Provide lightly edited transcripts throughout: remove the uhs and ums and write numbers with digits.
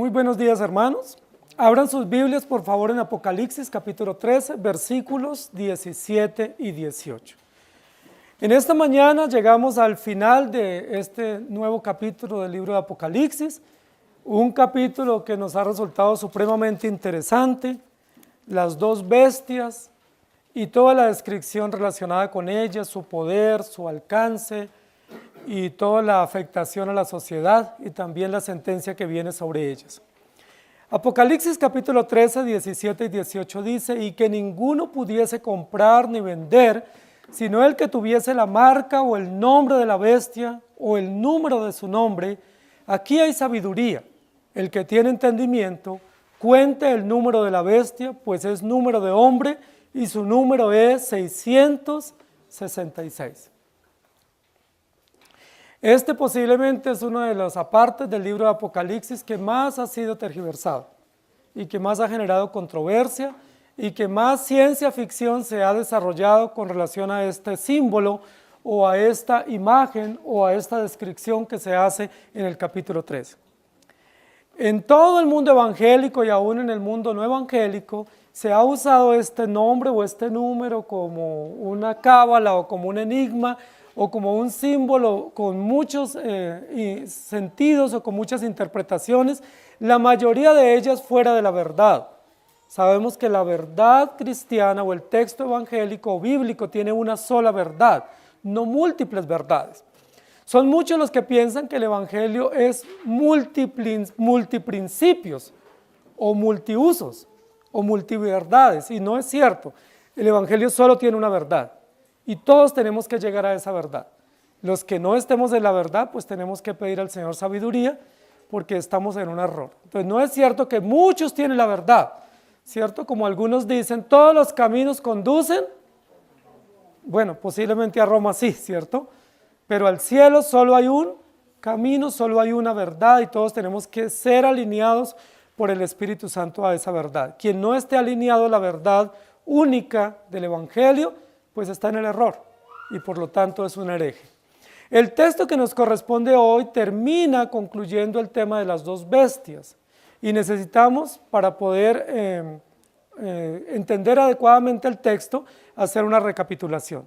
Muy buenos días, hermanos. Abran sus Biblias, por favor, en Apocalipsis, capítulo 13, versículos 17 y 18. En esta mañana llegamos al final de este nuevo capítulo del libro de Apocalipsis, un capítulo que nos ha resultado supremamente interesante, las dos bestias y toda la descripción relacionada con ellas, su poder, su alcance y toda la afectación a la sociedad y también la sentencia que viene sobre ellas. Apocalipsis capítulo 13, 17 y 18 dice: y que ninguno pudiese comprar ni vender, sino el que tuviese la marca o el nombre de la bestia o el número de su nombre. Aquí hay sabiduría. El que tiene entendimiento, cuente el número de la bestia, pues es número de hombre y su número es 666. Este posiblemente es uno de los apartes del libro de Apocalipsis que más ha sido tergiversado y que más ha generado controversia y que más ciencia ficción se ha desarrollado con relación a este símbolo o a esta imagen o a esta descripción que se hace en el capítulo 13. En todo el mundo evangélico y aún en el mundo no evangélico se ha usado este nombre o este número como una cábala o como un enigma o como un símbolo con muchos sentidos o con muchas interpretaciones, la mayoría de ellas fuera de la verdad. Sabemos que la verdad cristiana o el texto evangélico o bíblico tiene una sola verdad, no múltiples verdades. Son muchos los que piensan que el evangelio es multiprincipios o multiusos o multiverdades, y no es cierto. El evangelio solo tiene una verdad. Y todos tenemos que llegar a esa verdad. Los que no estemos en la verdad, pues tenemos que pedir al Señor sabiduría porque estamos en un error. Entonces no es cierto que muchos tienen la verdad, ¿cierto? Como algunos dicen, todos los caminos conducen, bueno, posiblemente a Roma sí, ¿cierto? Pero al cielo solo hay un camino, solo hay una verdad y todos tenemos que ser alineados por el Espíritu Santo a esa verdad. Quien no esté alineado a la verdad única del Evangelio, pues está en el error y por lo tanto es un hereje. El texto que nos corresponde hoy termina concluyendo el tema de las dos bestias y necesitamos, para poder entender adecuadamente el texto, hacer una recapitulación.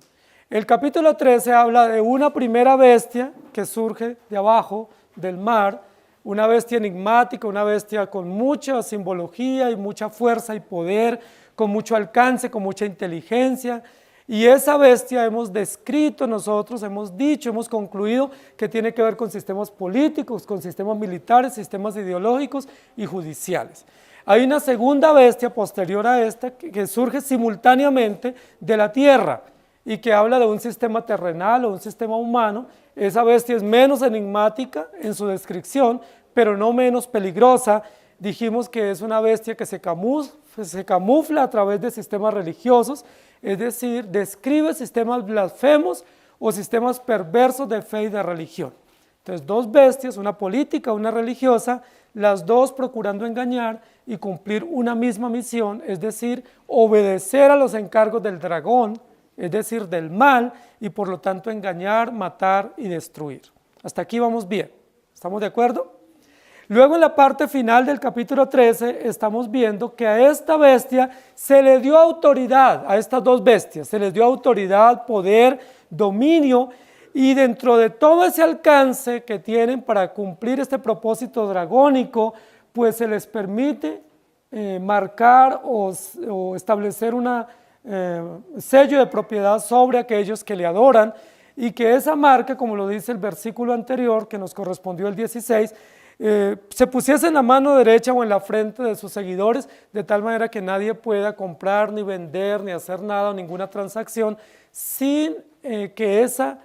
El capítulo 13 habla de una primera bestia que surge de abajo del mar, una bestia enigmática, una bestia con mucha simbología y mucha fuerza y poder, con mucho alcance, con mucha inteligencia. Y esa bestia hemos descrito nosotros, hemos dicho, hemos concluido que tiene que ver con sistemas políticos, con sistemas militares, sistemas ideológicos y judiciales. Hay una segunda bestia posterior a esta que surge simultáneamente de la tierra y que habla de un sistema terrenal o un sistema humano. Esa bestia es menos enigmática en su descripción, pero no menos peligrosa. Dijimos que es una bestia que se camufla a través de sistemas religiosos, es decir, describe sistemas blasfemos o sistemas perversos de fe y de religión. Entonces, dos bestias, una política, una religiosa, las dos procurando engañar y cumplir una misma misión, es decir, obedecer a los encargos del dragón, es decir, del mal, y por lo tanto engañar, matar y destruir. Hasta aquí vamos bien, ¿estamos de acuerdo? Luego en la parte final del capítulo 13 estamos viendo que a esta bestia se le dio autoridad, a estas dos bestias, se les dio autoridad, poder, dominio, y dentro de todo ese alcance que tienen para cumplir este propósito dragónico, pues se les permite marcar o establecer un sello de propiedad sobre aquellos que le adoran, y que esa marca, como lo dice el versículo anterior que nos correspondió el 16, se pusiese en la mano derecha o en la frente de sus seguidores, de tal manera que nadie pueda comprar, ni vender, ni hacer nada o ninguna transacción sin que esa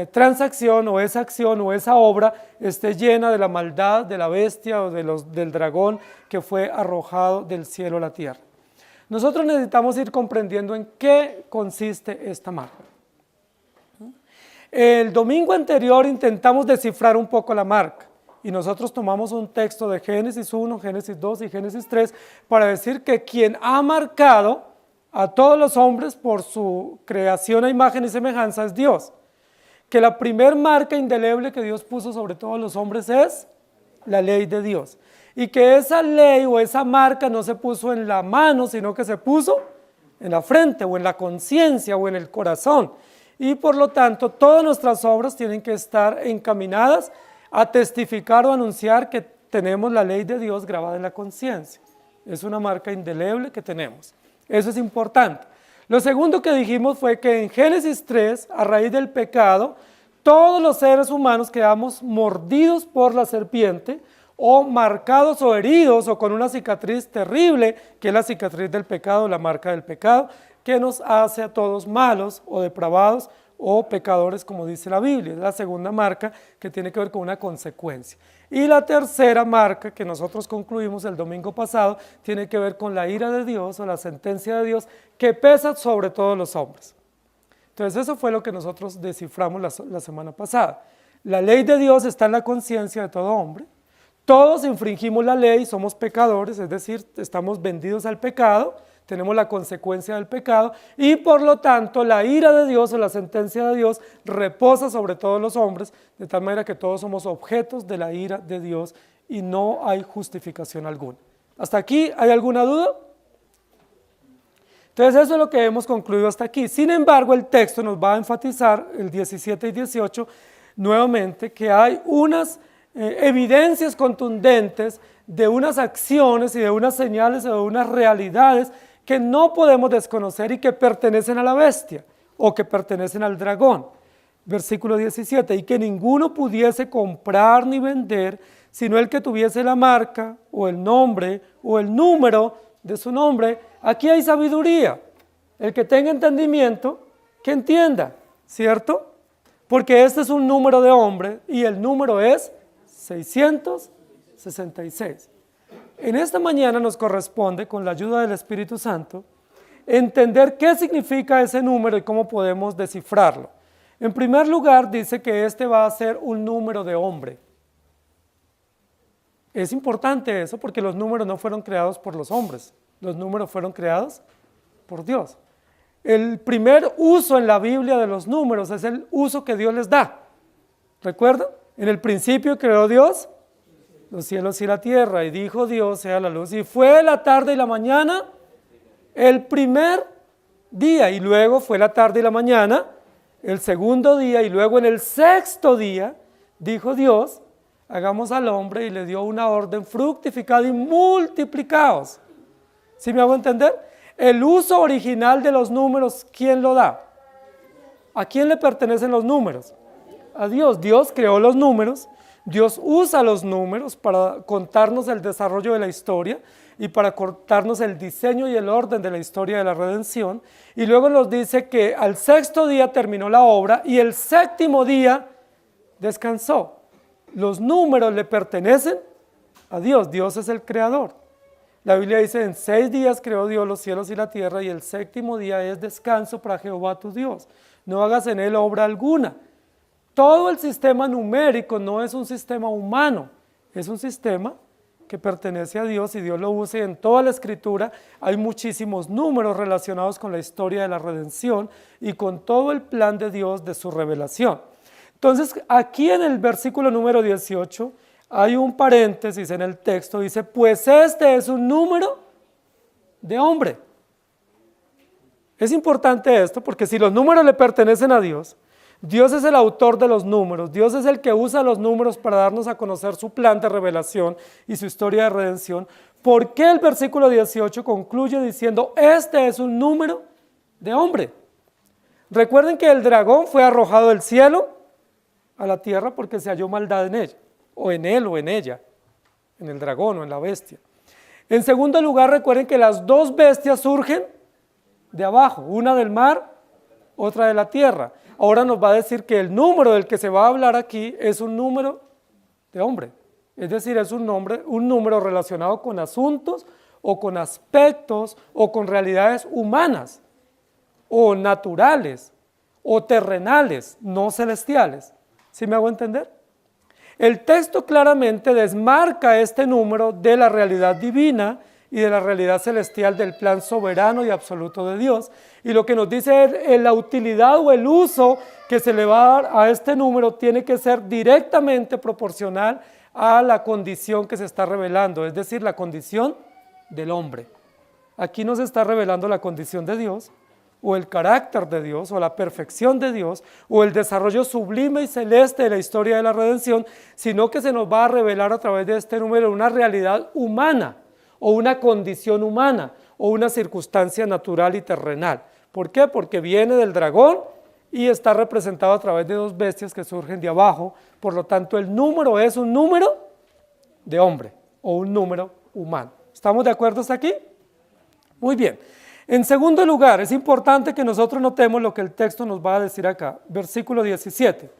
transacción o esa acción o esa obra esté llena de la maldad de la bestia o del dragón que fue arrojado del cielo a la tierra. Nosotros necesitamos ir comprendiendo en qué consiste esta marca. El domingo anterior intentamos descifrar un poco la marca. Y nosotros tomamos un texto de Génesis 1, Génesis 2 y Génesis 3 para decir que quien ha marcado a todos los hombres por su creación a imagen y semejanza es Dios. Que la primer marca indeleble que Dios puso sobre todos los hombres es la ley de Dios. y que esa ley o esa marca no se puso en la mano, sino que se puso en la frente o en la conciencia o en el corazón. Y por lo tanto, todas nuestras obras tienen que estar encaminadas a testificar o anunciar que tenemos la ley de Dios grabada en la conciencia. Es una marca indeleble que tenemos. Eso es importante. Lo segundo que dijimos fue que en Génesis 3, a raíz del pecado, todos los seres humanos quedamos mordidos por la serpiente, o marcados o heridos o con una cicatriz terrible, que es la cicatriz del pecado, la marca del pecado, que nos hace a todos malos o depravados o pecadores, como dice la Biblia. Es la segunda marca que tiene que ver con una consecuencia. Y la tercera marca que nosotros concluimos el domingo pasado tiene que ver con la ira de Dios o la sentencia de Dios que pesa sobre todos los hombres. Entonces eso fue lo que nosotros desciframos la semana pasada. La ley de Dios está en la conciencia de todo hombre. Todos infringimos la ley, somos pecadores, es decir, estamos vendidos al pecado, tenemos la consecuencia del pecado y por lo tanto la ira de Dios o la sentencia de Dios reposa sobre todos los hombres, de tal manera que todos somos objetos de la ira de Dios y no hay justificación alguna. ¿Hasta aquí hay alguna duda? Entonces eso es lo que hemos concluido hasta aquí. Sin embargo, el texto nos va a enfatizar, el 17 y 18, nuevamente, que hay unas evidencias contundentes de unas acciones y de unas señales o de unas realidades que no podemos desconocer y que pertenecen a la bestia o que pertenecen al dragón. Versículo 17, y que ninguno pudiese comprar ni vender, sino el que tuviese la marca o el nombre o el número de su nombre. Aquí hay sabiduría. El que tenga entendimiento, que entienda, ¿cierto? Porque este es un número de hombre y el número es 666. En esta mañana nos corresponde, con la ayuda del Espíritu Santo, entender qué significa ese número y cómo podemos descifrarlo. En primer lugar, dice que este va a ser un número de hombre. Es importante eso porque los números no fueron creados por los hombres, los números fueron creados por Dios. El primer uso en la Biblia de los números es el uso que Dios les da. ¿Recuerdan? En el principio creó Dios los cielos y la tierra, y dijo Dios, sea la luz. Y fue la tarde y la mañana el primer día, y luego fue la tarde y la mañana el segundo día, y luego en el sexto día dijo Dios, hagamos al hombre, y le dio una orden, fructificad y multiplicaos. ¿Sí me hago entender? El uso original de los números, ¿quién lo da? ¿A quién le pertenecen los números? A Dios. Dios creó los números, Dios usa los números para contarnos el desarrollo de la historia y para contarnos el diseño y el orden de la historia de la redención, y luego nos dice que al sexto día terminó la obra y el séptimo día descansó. Los números le pertenecen a Dios, Dios es el creador. La Biblia dice, en 6 días creó Dios los cielos y la tierra, y el séptimo día es descanso para Jehová tu Dios. No hagas en él obra alguna. Todo el sistema numérico no es un sistema humano, es un sistema que pertenece a Dios y Dios lo usa. En toda la Escritura hay muchísimos números relacionados con la historia de la redención y con todo el plan de Dios de su revelación. Entonces, aquí en el versículo número 18 hay un paréntesis en el texto, dice, pues este es un número de hombre. Es importante esto porque si los números le pertenecen a Dios, Dios es el autor de los números, Dios es el que usa los números para darnos a conocer su plan de revelación y su historia de redención. ¿Por qué el versículo 18 concluye diciendo, este es un número de hombre? Recuerden que el dragón fue arrojado del cielo a la tierra porque se halló maldad en ella, o en él o en ella, en el dragón o en la bestia. En segundo lugar, recuerden que las dos bestias surgen de abajo, una del mar, otra de la tierra. Ahora nos va a decir que el número del que se va a hablar aquí es un número de hombre, es decir, es un número relacionado con asuntos o con aspectos o con realidades humanas o naturales o terrenales, no celestiales. ¿Sí me hago entender? El texto claramente desmarca este número de la realidad divina y de la realidad celestial del plan soberano y absoluto de Dios. Y lo que nos dice es la utilidad o el uso que se le va a dar a este número tiene que ser directamente proporcional a la condición que se está revelando, es decir, la condición del hombre. Aquí no se está revelando la condición de Dios, o el carácter de Dios, o la perfección de Dios, o el desarrollo sublime y celeste de la historia de la redención, sino que se nos va a revelar a través de este número una realidad humana, o una condición humana, o una circunstancia natural y terrenal. ¿Por qué? Porque viene del dragón y está representado a través de dos bestias que surgen de abajo, por lo tanto el número es un número de hombre, o un número humano. ¿Estamos de acuerdo hasta aquí? Muy bien. En segundo lugar, es importante que nosotros notemos lo que el texto nos va a decir acá, versículo 17.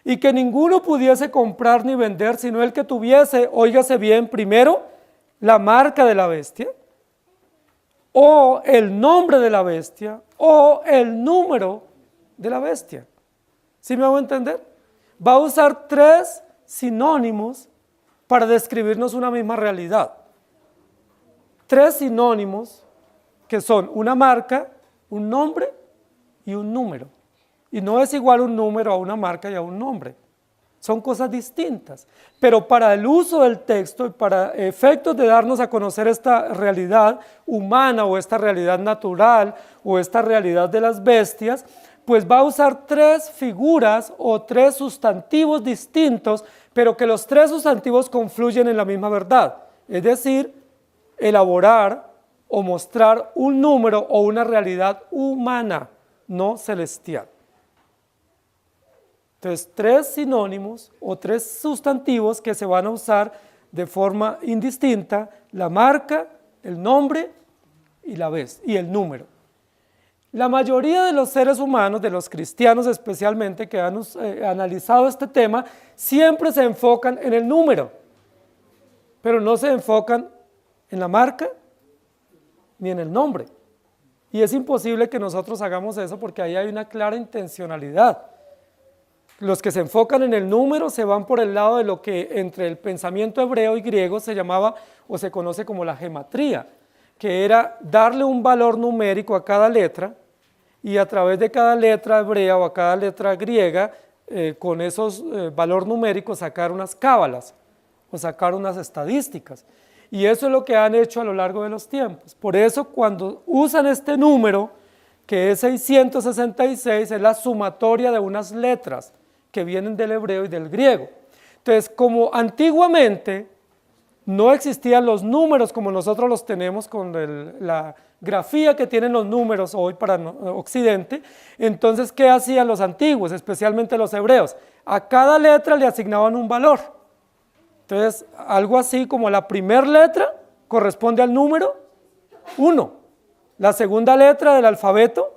Y que ninguno pudiese comprar ni vender, sino el que tuviese, óigase bien, primero, la marca de la bestia, o el nombre de la bestia, o el número de la bestia. ¿Sí me hago entender? Va a usar tres sinónimos para describirnos una misma realidad. Tres sinónimos que son una marca, un nombre y un número. Y no es igual un número a una marca y a un nombre. Son cosas distintas. Pero para el uso del texto y para efectos de darnos a conocer esta realidad humana o esta realidad natural o esta realidad de las bestias, pues va a usar tres figuras o tres sustantivos distintos, pero que los tres sustantivos confluyen en la misma verdad. Es decir, elaborar o mostrar un número o una realidad humana, no celestial. Entonces, tres sinónimos o tres sustantivos que se van a usar de forma indistinta: la marca, el nombre y la bestia, y el número. La mayoría de los seres humanos, de los cristianos especialmente, que han analizado este tema, siempre se enfocan en el número, pero no se enfocan en la marca ni en el nombre. Y es imposible que nosotros hagamos eso porque ahí hay una clara intencionalidad. Los que se enfocan en el número se van por el lado de lo que entre el pensamiento hebreo y griego se llamaba o se conoce como la gematría, que era darle un valor numérico a cada letra y a través de cada letra hebrea o a cada letra griega, con esos valor numérico sacar unas cábalas o sacar unas estadísticas. Y eso es lo que han hecho a lo largo de los tiempos. Por eso cuando usan este número, que es 666, es la sumatoria de unas letras que vienen del hebreo y del griego. Entonces, como antiguamente no existían los números como nosotros los tenemos con la grafía que tienen los números hoy para Occidente, entonces, ¿qué hacían los antiguos, especialmente los hebreos? A cada letra le asignaban un valor. Entonces, algo así como la primera letra corresponde al número 1, la segunda letra del alfabeto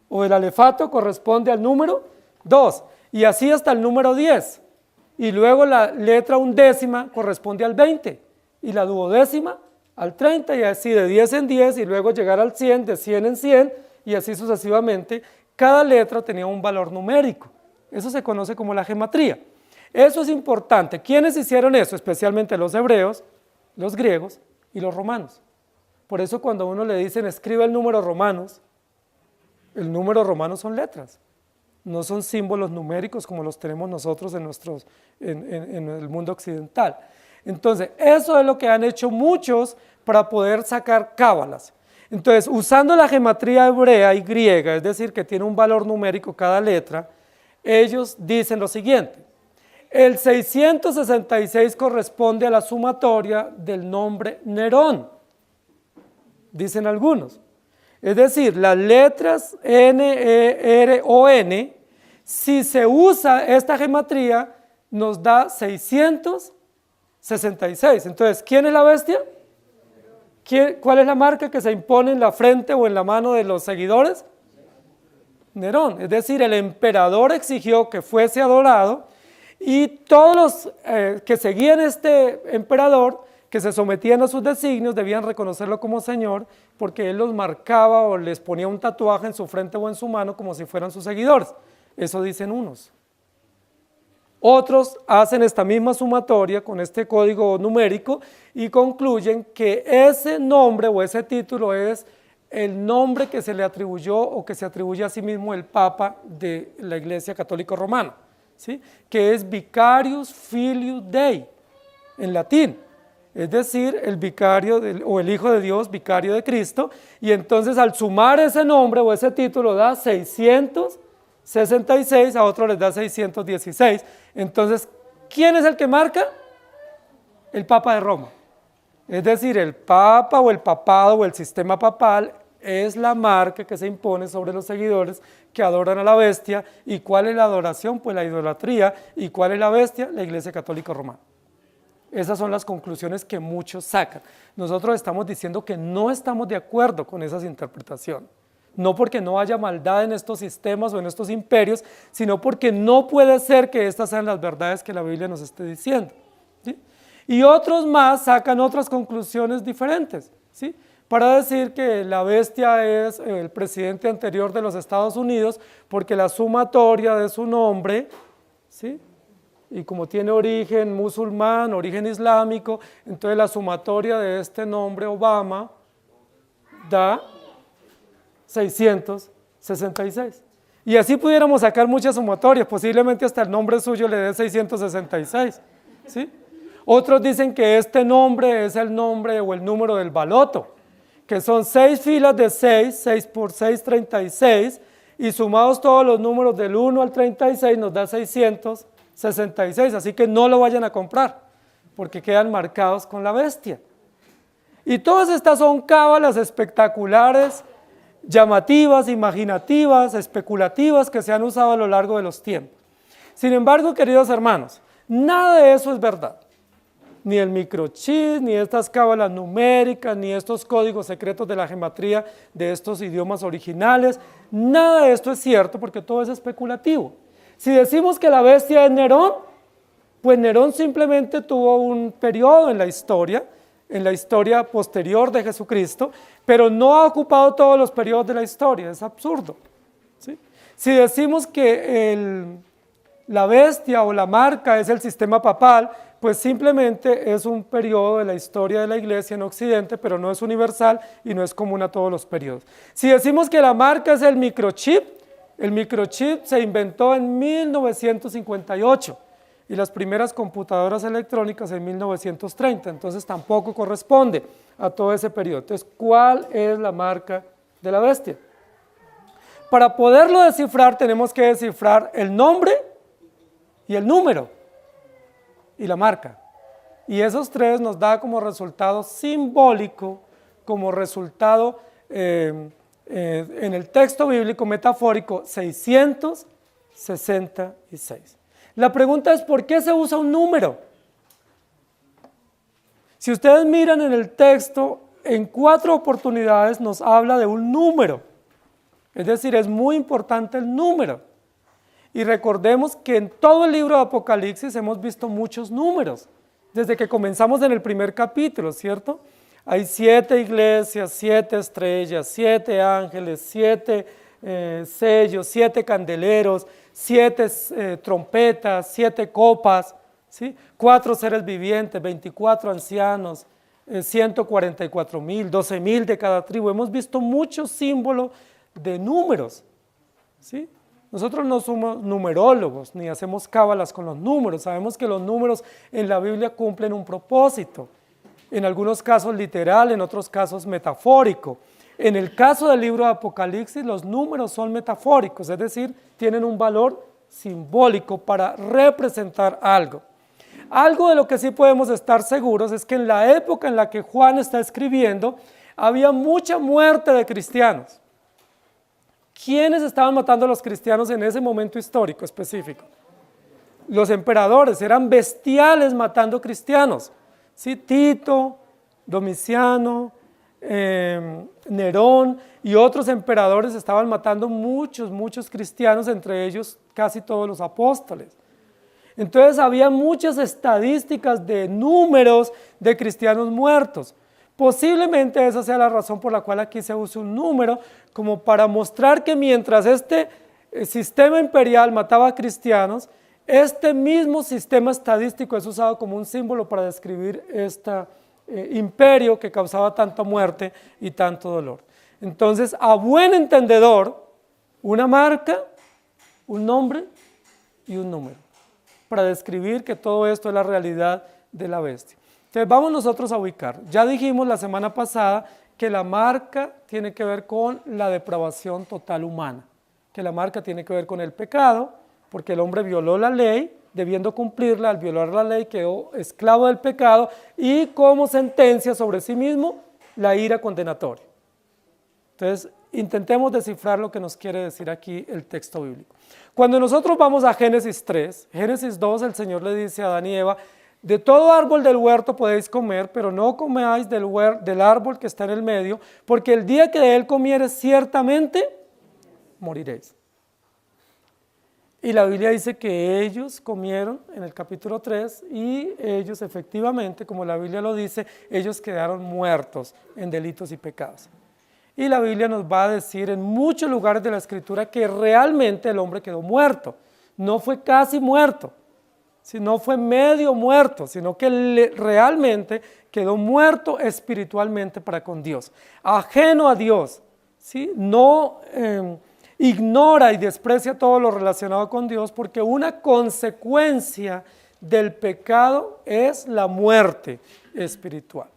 o del alefato corresponde al número 2, y así hasta el número 10, y luego la letra undécima corresponde al 20, y la duodécima al 30, y así de 10 en 10, y luego llegar al 100, de 100 en 100, y así sucesivamente. Cada letra tenía un valor numérico. Eso se conoce como la gematría. Eso es importante. ¿Quiénes hicieron eso? Especialmente los hebreos, los griegos y los romanos. Por eso cuando a uno le dicen escribe el número romanos, el número romano son letras, no son símbolos numéricos como los tenemos nosotros en el mundo occidental. Entonces, eso es lo que han hecho muchos para poder sacar cábalas. Entonces, usando la gematría hebrea y griega, es decir, que tiene un valor numérico cada letra, ellos dicen lo siguiente: el 666 corresponde a la sumatoria del nombre Nerón, dicen algunos. Es decir, las letras N, E, R o N, si se usa esta gematría, nos da 666. Entonces, ¿quién es la bestia? ¿Cuál es la marca que se impone en la frente o en la mano de los seguidores? Nerón. Es decir, el emperador exigió que fuese adorado y todos los que seguían este emperador, que se sometían a sus designios, debían reconocerlo como señor, porque él los marcaba o les ponía un tatuaje en su frente o en su mano como si fueran sus seguidores. Eso dicen unos. Otros hacen esta misma sumatoria con este código numérico y concluyen que ese nombre o ese título es el nombre que se le atribuyó o que se atribuye a sí mismo el Papa de la Iglesia Católica Romana, ¿sí? Que es Vicarius Filius Dei, en latín, es decir, el vicario o el Hijo de Dios, vicario de Cristo, y entonces al sumar ese nombre o ese título da 666, a otro les da 616. Entonces, ¿quién es el que marca? El Papa de Roma. Es decir, el Papa o el papado o el sistema papal es la marca que se impone sobre los seguidores que adoran a la bestia. ¿Y cuál es la adoración? Pues la idolatría. ¿Y cuál es la bestia? La Iglesia Católica Romana. Esas son las conclusiones que muchos sacan. Nosotros estamos diciendo que no estamos de acuerdo con esas interpretaciones. No porque no haya maldad en estos sistemas o en estos imperios, sino porque no puede ser que estas sean las verdades que la Biblia nos esté diciendo, ¿sí? Y otros más sacan otras conclusiones diferentes, ¿sí? Para decir que la bestia es el presidente anterior de los Estados Unidos porque la sumatoria de su nombre, ¿sí? Y como tiene origen musulmán, origen islámico, entonces la sumatoria de este nombre Obama da 666. Y así pudiéramos sacar muchas sumatorias, posiblemente hasta el nombre suyo le dé 666, ¿sí? Otros dicen que este nombre es el nombre o el número del baloto, que son 6 filas de 6, 6 por 6, 36, y sumados todos los números del 1 al 36 nos da 666, así que no lo vayan a comprar, porque quedan marcados con la bestia. Y todas estas son cábalas espectaculares, llamativas, imaginativas, especulativas, que se han usado a lo largo de los tiempos. Sin embargo, queridos hermanos, nada de eso es verdad. Ni el microchip, ni estas cábalas numéricas, ni estos códigos secretos de la gematría de estos idiomas originales, nada de esto es cierto porque todo es especulativo. Si decimos que la bestia es Nerón, pues Nerón simplemente tuvo un periodo en la historia posterior de Jesucristo, pero no ha ocupado todos los periodos de la historia, es absurdo, ¿sí? Si decimos que la bestia o la marca es el sistema papal, pues simplemente es un periodo de la historia de la Iglesia en Occidente, pero no es universal y no es común a todos los periodos. Si decimos que la marca es el microchip se inventó en 1958 y las primeras computadoras electrónicas en 1930, entonces tampoco corresponde a todo ese periodo. Entonces, ¿cuál es la marca de la bestia? Para poderlo descifrar tenemos que descifrar el nombre y el número y la marca. Y esos tres nos da como resultado simbólico, como resultado en el texto bíblico metafórico 666. La pregunta es, ¿por qué se usa un número? Si ustedes miran en el texto, en 4 oportunidades nos habla de un número. Es decir, es muy importante el número. Y recordemos que en todo el libro de Apocalipsis hemos visto muchos números, desde que comenzamos en el primer capítulo, ¿cierto? Hay 7 iglesias, 7 estrellas, 7 ángeles, 7 sellos, 7 candeleros, 7 trompetas, 7 copas, ¿sí? 4 seres vivientes, 24 ancianos, 144,000, 12,000 de cada tribu. Hemos visto muchos símbolos de números, ¿sí? Nosotros no somos numerólogos, ni hacemos cábalas con los números. Sabemos que los números en la Biblia cumplen un propósito, en algunos casos literal, en otros casos metafórico. En el caso del libro de Apocalipsis, los números son metafóricos, es decir, tienen un valor simbólico para representar algo. Algo de lo que sí podemos estar seguros es que en la época en la que Juan está escribiendo, había mucha muerte de cristianos. ¿Quiénes estaban matando a los cristianos en ese momento histórico específico? Los emperadores eran bestiales matando cristianos, ¿sí? Tito, Domiciano, Nerón y otros emperadores estaban matando muchos cristianos, entre ellos casi todos los apóstoles. Entonces había muchas estadísticas de números de cristianos muertos. Posiblemente esa sea la razón por la cual aquí se usa un número, como para mostrar que mientras este sistema imperial mataba a cristianos, este mismo sistema estadístico es usado como un símbolo para describir este imperio que causaba tanta muerte y tanto dolor. Entonces, a buen entendedor, una marca, un nombre y un número, para describir que todo esto es la realidad de la bestia. Entonces vamos nosotros a ubicar. Ya dijimos la semana pasada que la marca tiene que ver con la depravación total humana, que la marca tiene que ver con el pecado, porque el hombre violó la ley, debiendo cumplirla, al violar la ley quedó esclavo del pecado y como sentencia sobre sí mismo la ira condenatoria. Entonces, intentemos descifrar lo que nos quiere decir aquí el texto bíblico. Cuando nosotros vamos a Génesis 3, Génesis 2, el Señor le dice a Adán y Eva: de todo árbol del huerto podéis comer, pero no comáis del árbol que está en el medio, porque el día que de él comieres ciertamente moriréis. Y la Biblia dice que ellos comieron en el capítulo 3 y ellos efectivamente, como la Biblia lo dice, ellos quedaron muertos en delitos y pecados. Y la Biblia nos va a decir en muchos lugares de la Escritura que realmente el hombre quedó muerto. No fue casi muerto, no fue medio muerto, sino que realmente quedó muerto espiritualmente para con Dios, ajeno a Dios, ¿sí? No ignora y desprecia todo lo relacionado con Dios, porque una consecuencia del pecado es la muerte espiritual.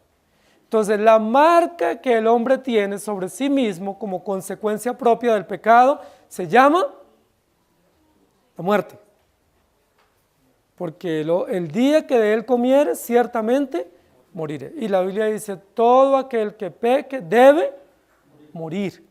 Entonces, la marca que el hombre tiene sobre sí mismo como consecuencia propia del pecado se llama la muerte. Porque el día que de él comiere, ciertamente moriré. Y la Biblia dice: todo aquel que peque debe morir.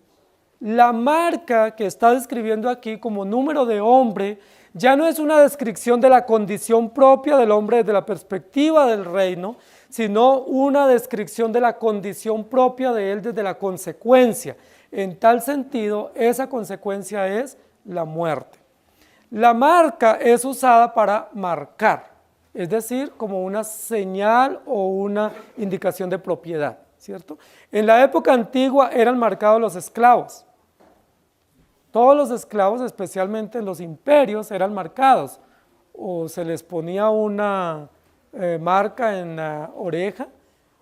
La marca que está describiendo aquí como número de hombre ya no es una descripción de la condición propia del hombre desde la perspectiva del reino, sino una descripción de la condición propia de él desde la consecuencia. En tal sentido, esa consecuencia es la muerte. La marca es usada para marcar, es decir, como una señal o una indicación de propiedad, ¿cierto? En la época antigua eran marcados los esclavos. Todos los esclavos, especialmente en los imperios, eran marcados, o se les ponía una marca en la oreja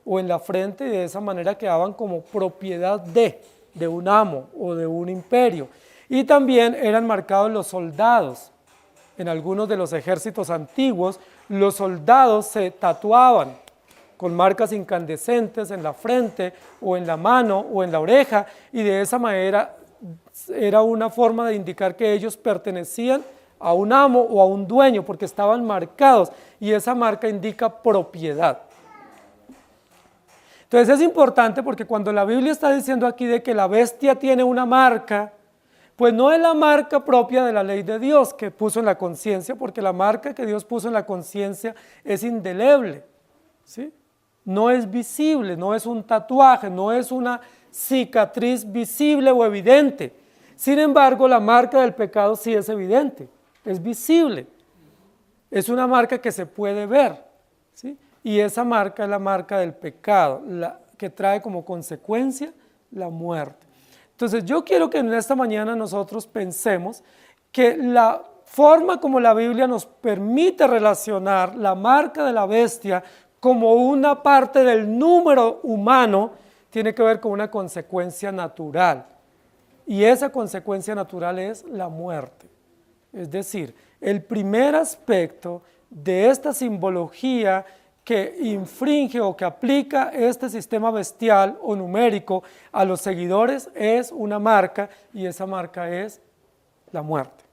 o en la frente, y de esa manera quedaban como propiedad de un amo o de un imperio. Y también eran marcados los soldados. En algunos de los ejércitos antiguos, los soldados se tatuaban con marcas incandescentes en la frente o en la mano o en la oreja, y de esa manera era una forma de indicar que ellos pertenecían a un amo o a un dueño, porque estaban marcados, y esa marca indica propiedad. Entonces es importante, porque cuando la Biblia está diciendo aquí de que la bestia tiene una marca, pues no es la marca propia de la ley de Dios que puso en la conciencia, porque la marca que Dios puso en la conciencia es indeleble, ¿sí? No es visible, no es un tatuaje, no es una cicatriz visible o evidente. Sin embargo, la marca del pecado sí es evidente, es visible, es una marca que se puede ver, ¿sí? Y esa marca es la marca del pecado, la que trae como consecuencia la muerte. Entonces yo quiero que en esta mañana nosotros pensemos que la forma como la Biblia nos permite relacionar la marca de la bestia como una parte del número humano tiene que ver con una consecuencia natural. Y esa consecuencia natural es la muerte. Es decir, el primer aspecto de esta simbología que infringe o que aplica este sistema bestial o numérico a los seguidores es una marca, y esa marca es la muerte.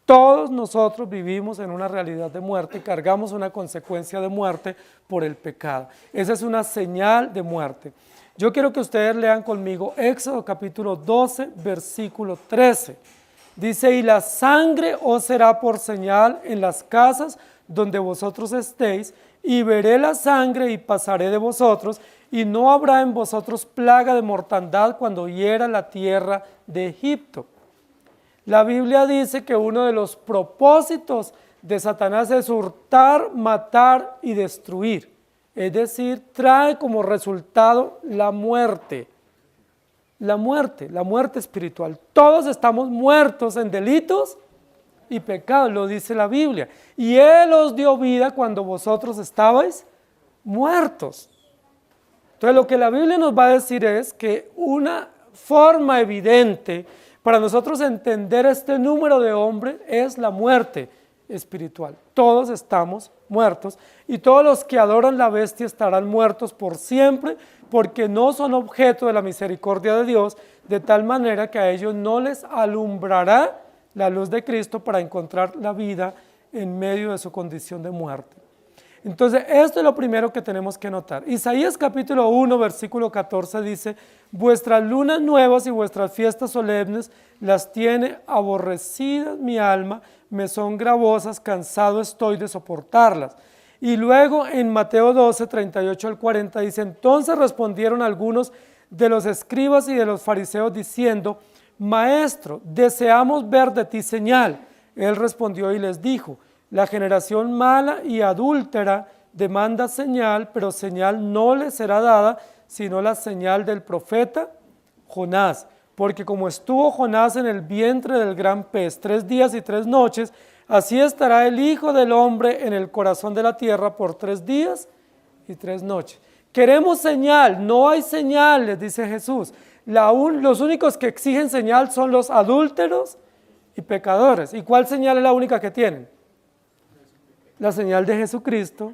Todos nosotros vivimos en una realidad de muerte y cargamos una consecuencia de muerte por el pecado. Esa es una señal de muerte. Yo quiero que ustedes lean conmigo Éxodo capítulo 12, versículo 13. Dice: y la sangre os será por señal en las casas donde vosotros estéis, y veré la sangre y pasaré de vosotros, y no habrá en vosotros plaga de mortandad cuando hiera la tierra de Egipto. La Biblia dice que uno de los propósitos de Satanás es hurtar, matar y destruir. Es decir, trae como resultado la muerte. La muerte espiritual. Todos estamos muertos en delitos y pecados, lo dice la Biblia. Y Él os dio vida cuando vosotros estabais muertos. Entonces lo que la Biblia nos va a decir es que una forma evidente para nosotros entender este número de hombres es la muerte. espiritual. Todos estamos muertos y todos los que adoran la bestia estarán muertos por siempre, porque no son objeto de la misericordia de Dios, de tal manera que a ellos no les alumbrará la luz de Cristo para encontrar la vida en medio de su condición de muerte. Entonces, esto es lo primero que tenemos que notar. Isaías capítulo 1, versículo 14 dice: vuestras lunas nuevas y vuestras fiestas solemnes las tiene aborrecidas mi alma, me son gravosas, cansado estoy de soportarlas. Y luego en Mateo 12, 38 al 40 dice: entonces respondieron algunos de los escribas y de los fariseos diciendo: Maestro, deseamos ver de ti señal. Él respondió y les dijo: la generación mala y adúltera demanda señal, pero señal no le será dada, sino la señal del profeta Jonás. Porque como estuvo Jonás en el vientre del gran pez 3 días y 3 noches, así estará el Hijo del Hombre en el corazón de la tierra por 3 días y 3 noches. Queremos señal, no hay señal, les dice Jesús. Los únicos que exigen señal son los adúlteros y pecadores. ¿Y cuál señal es la única que tienen? La señal de Jesucristo,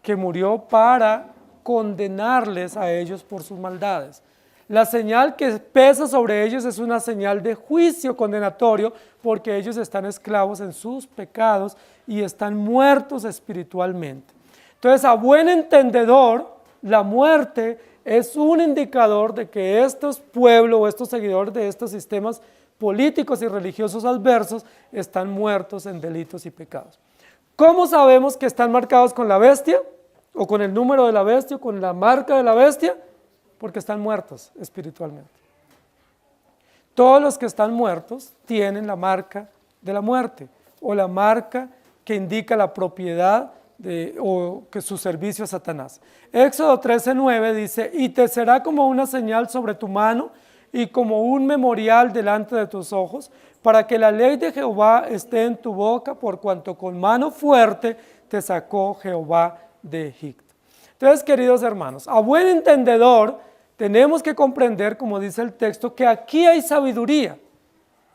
que murió para condenarles a ellos por sus maldades. La señal que pesa sobre ellos es una señal de juicio condenatorio, porque ellos están esclavos en sus pecados y están muertos espiritualmente. Entonces, a buen entendedor, la muerte es un indicador de que estos pueblos o estos seguidores de estos sistemas políticos y religiosos adversos están muertos en delitos y pecados. ¿Cómo sabemos que están marcados con la bestia? ¿O con el número de la bestia? ¿O con la marca de la bestia? Porque están muertos espiritualmente. Todos los que están muertos tienen la marca de la muerte, o la marca que indica la propiedad o que su servicio a Satanás. Éxodo 13:9 dice: y te será como una señal sobre tu mano y como un memorial delante de tus ojos, para que la ley de Jehová esté en tu boca, por cuanto con mano fuerte te sacó Jehová de Egipto. Entonces, queridos hermanos, a buen entendedor tenemos que comprender, como dice el texto, que aquí hay sabiduría.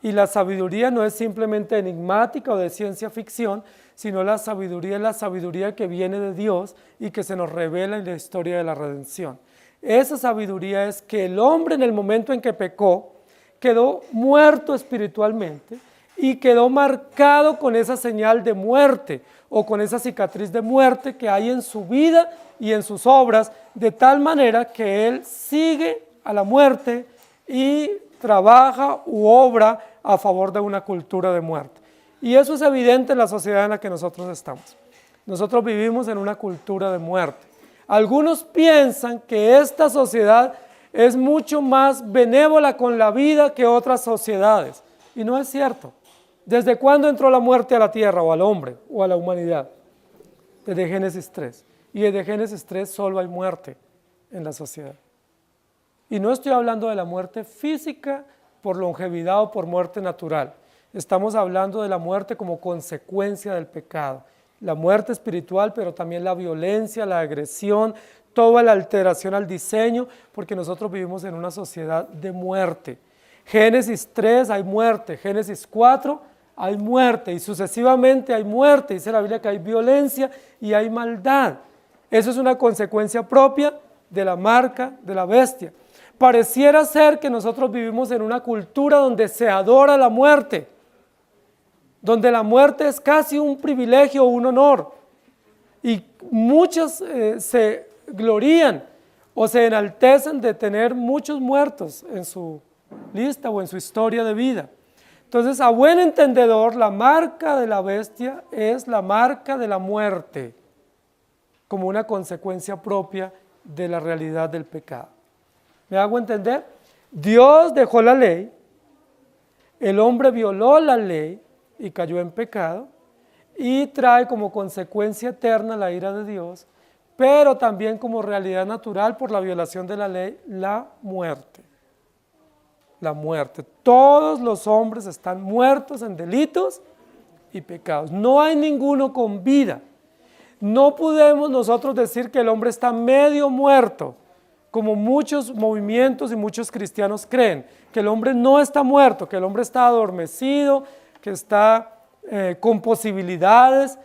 Y la sabiduría no es simplemente enigmática o de ciencia ficción, sino la sabiduría es la sabiduría que viene de Dios y que se nos revela en la historia de la redención. Esa sabiduría es que el hombre, en el momento en que pecó, quedó muerto espiritualmente y quedó marcado con esa señal de muerte o con esa cicatriz de muerte que hay en su vida y en sus obras, de tal manera que él sigue a la muerte y trabaja u obra a favor de una cultura de muerte. Y eso es evidente en la sociedad en la que nosotros estamos. Nosotros vivimos en una cultura de muerte. Algunos piensan que esta sociedad es mucho más benévola con la vida que otras sociedades. Y no es cierto. ¿Desde cuándo entró la muerte a la tierra o al hombre o a la humanidad? Desde Génesis 3. Y desde Génesis 3 solo hay muerte en la sociedad. Y no estoy hablando de la muerte física por longevidad o por muerte natural. Estamos hablando de la muerte como consecuencia del pecado. La muerte espiritual, pero también la violencia, la agresión, toda la alteración al diseño, porque nosotros vivimos en una sociedad de muerte. Génesis 3 hay muerte, Génesis 4 hay muerte y sucesivamente hay muerte. Dice la Biblia que hay violencia y hay maldad. Eso es una consecuencia propia de la marca de la bestia. Pareciera ser que nosotros vivimos en una cultura donde se adora la muerte, donde la muerte es casi un privilegio o un honor, y muchos se glorían o se enaltecen de tener muchos muertos en su lista o en su historia de vida. Entonces, a buen entendedor, la marca de la bestia es la marca de la muerte, como una consecuencia propia de la realidad del pecado. ¿Me hago entender? Dios dejó la ley, el hombre violó la ley y cayó en pecado, y trae como consecuencia eterna la ira de Dios, pero también como realidad natural por la violación de la ley, la muerte. La muerte. Todos los hombres están muertos en delitos y pecados. No hay ninguno con vida. No podemos nosotros decir que el hombre está medio muerto, como muchos movimientos y muchos cristianos creen, que el hombre no está muerto, que el hombre está adormecido, que está con posibilidades,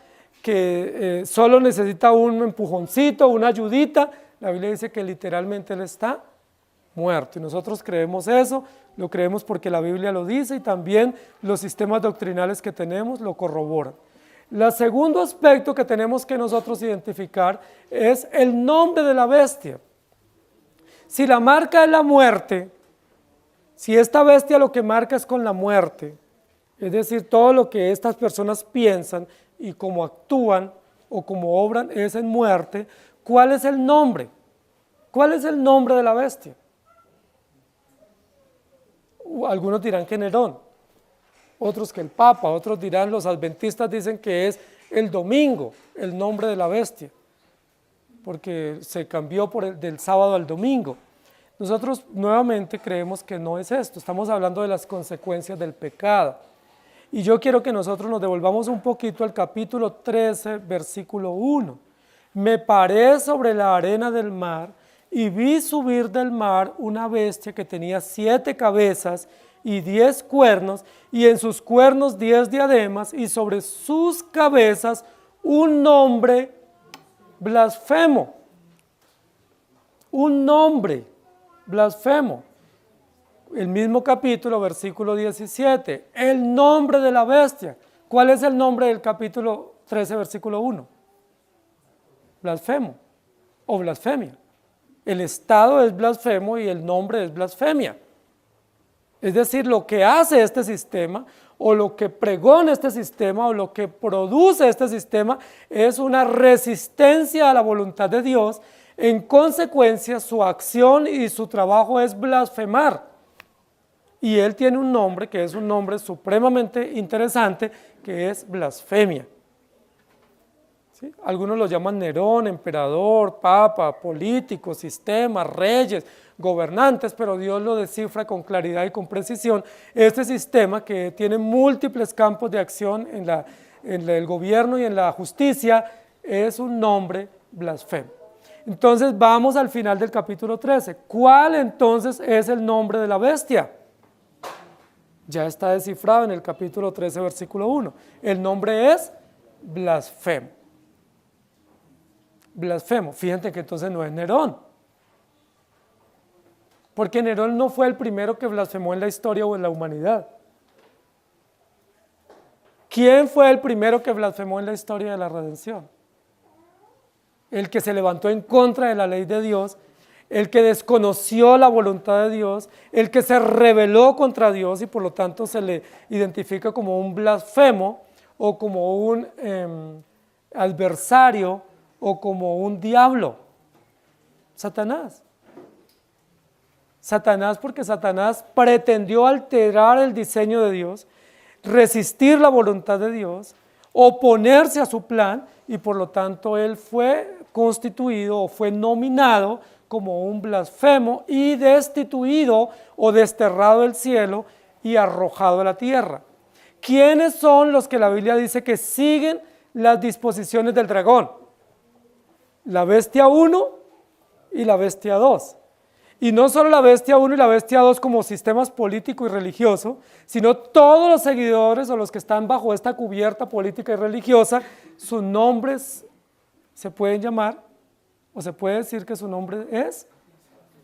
que solo necesita un empujoncito, una ayudita. La Biblia dice que literalmente él está muerto, y nosotros creemos eso, lo creemos porque la Biblia lo dice y también los sistemas doctrinales que tenemos lo corroboran. El segundo aspecto que tenemos que nosotros identificar es el nombre de la bestia. Si la marca es la muerte, si esta bestia lo que marca es con la muerte, es decir, todo lo que estas personas piensan y cómo actúan o cómo obran es en muerte, ¿cuál es el nombre? ¿Cuál es el nombre de la bestia? Algunos dirán que Nerón, otros que el Papa, otros dirán, los adventistas dicen que es el domingo, el nombre de la bestia, porque se cambió del sábado al domingo. Nosotros nuevamente creemos que no es esto, estamos hablando de las consecuencias del pecado. Y yo quiero que nosotros nos devolvamos un poquito al capítulo 13, versículo 1. Me paré sobre la arena del mar y vi subir del mar una bestia que tenía 7 cabezas y 10 cuernos, y en sus cuernos 10 diademas, y sobre sus cabezas un nombre blasfemo. Un nombre blasfemo. El mismo capítulo, versículo 17, el nombre de la bestia. ¿Cuál es el nombre del capítulo 13, versículo 1? Blasfemo o blasfemia. El estado es blasfemo y el nombre es blasfemia. Es decir, lo que hace este sistema, o lo que pregona este sistema, o lo que produce este sistema, es una resistencia a la voluntad de Dios. En consecuencia, su acción y su trabajo es blasfemar. Y él tiene un nombre que es un nombre supremamente interesante, que es blasfemia. ¿Sí? Algunos lo llaman Nerón, emperador, papa, político, sistema, reyes, gobernantes, pero Dios lo descifra con claridad y con precisión. Este sistema, que tiene múltiples campos de acción en el gobierno y en la justicia, es un nombre blasfemo. Entonces vamos al final del capítulo 13. ¿Cuál entonces es el nombre de la bestia? Ya está descifrado en el capítulo 13, versículo 1. El nombre es blasfemo. Blasfemo. Fíjense que entonces no es Nerón, porque Nerón no fue el primero que blasfemó en la historia o en la humanidad. ¿Quién fue el primero que blasfemó en la historia de la redención? El que se levantó en contra de la ley de Dios, el que desconoció la voluntad de Dios, el que se rebeló contra Dios, y por lo tanto se le identifica como un blasfemo o como un adversario o como un diablo. Satanás. Satanás, porque Satanás pretendió alterar el diseño de Dios, resistir la voluntad de Dios, oponerse a su plan, y por lo tanto él fue constituido o fue nominado como un blasfemo y destituido o desterrado del cielo y arrojado a la tierra. ¿Quiénes son los que la Biblia dice que siguen las disposiciones del dragón? La bestia 1 y la bestia 2. Y no solo la bestia 1 y la bestia 2 como sistemas político y religioso, sino todos los seguidores o los que están bajo esta cubierta política y religiosa, sus nombres se pueden llamar, o se puede decir que su nombre es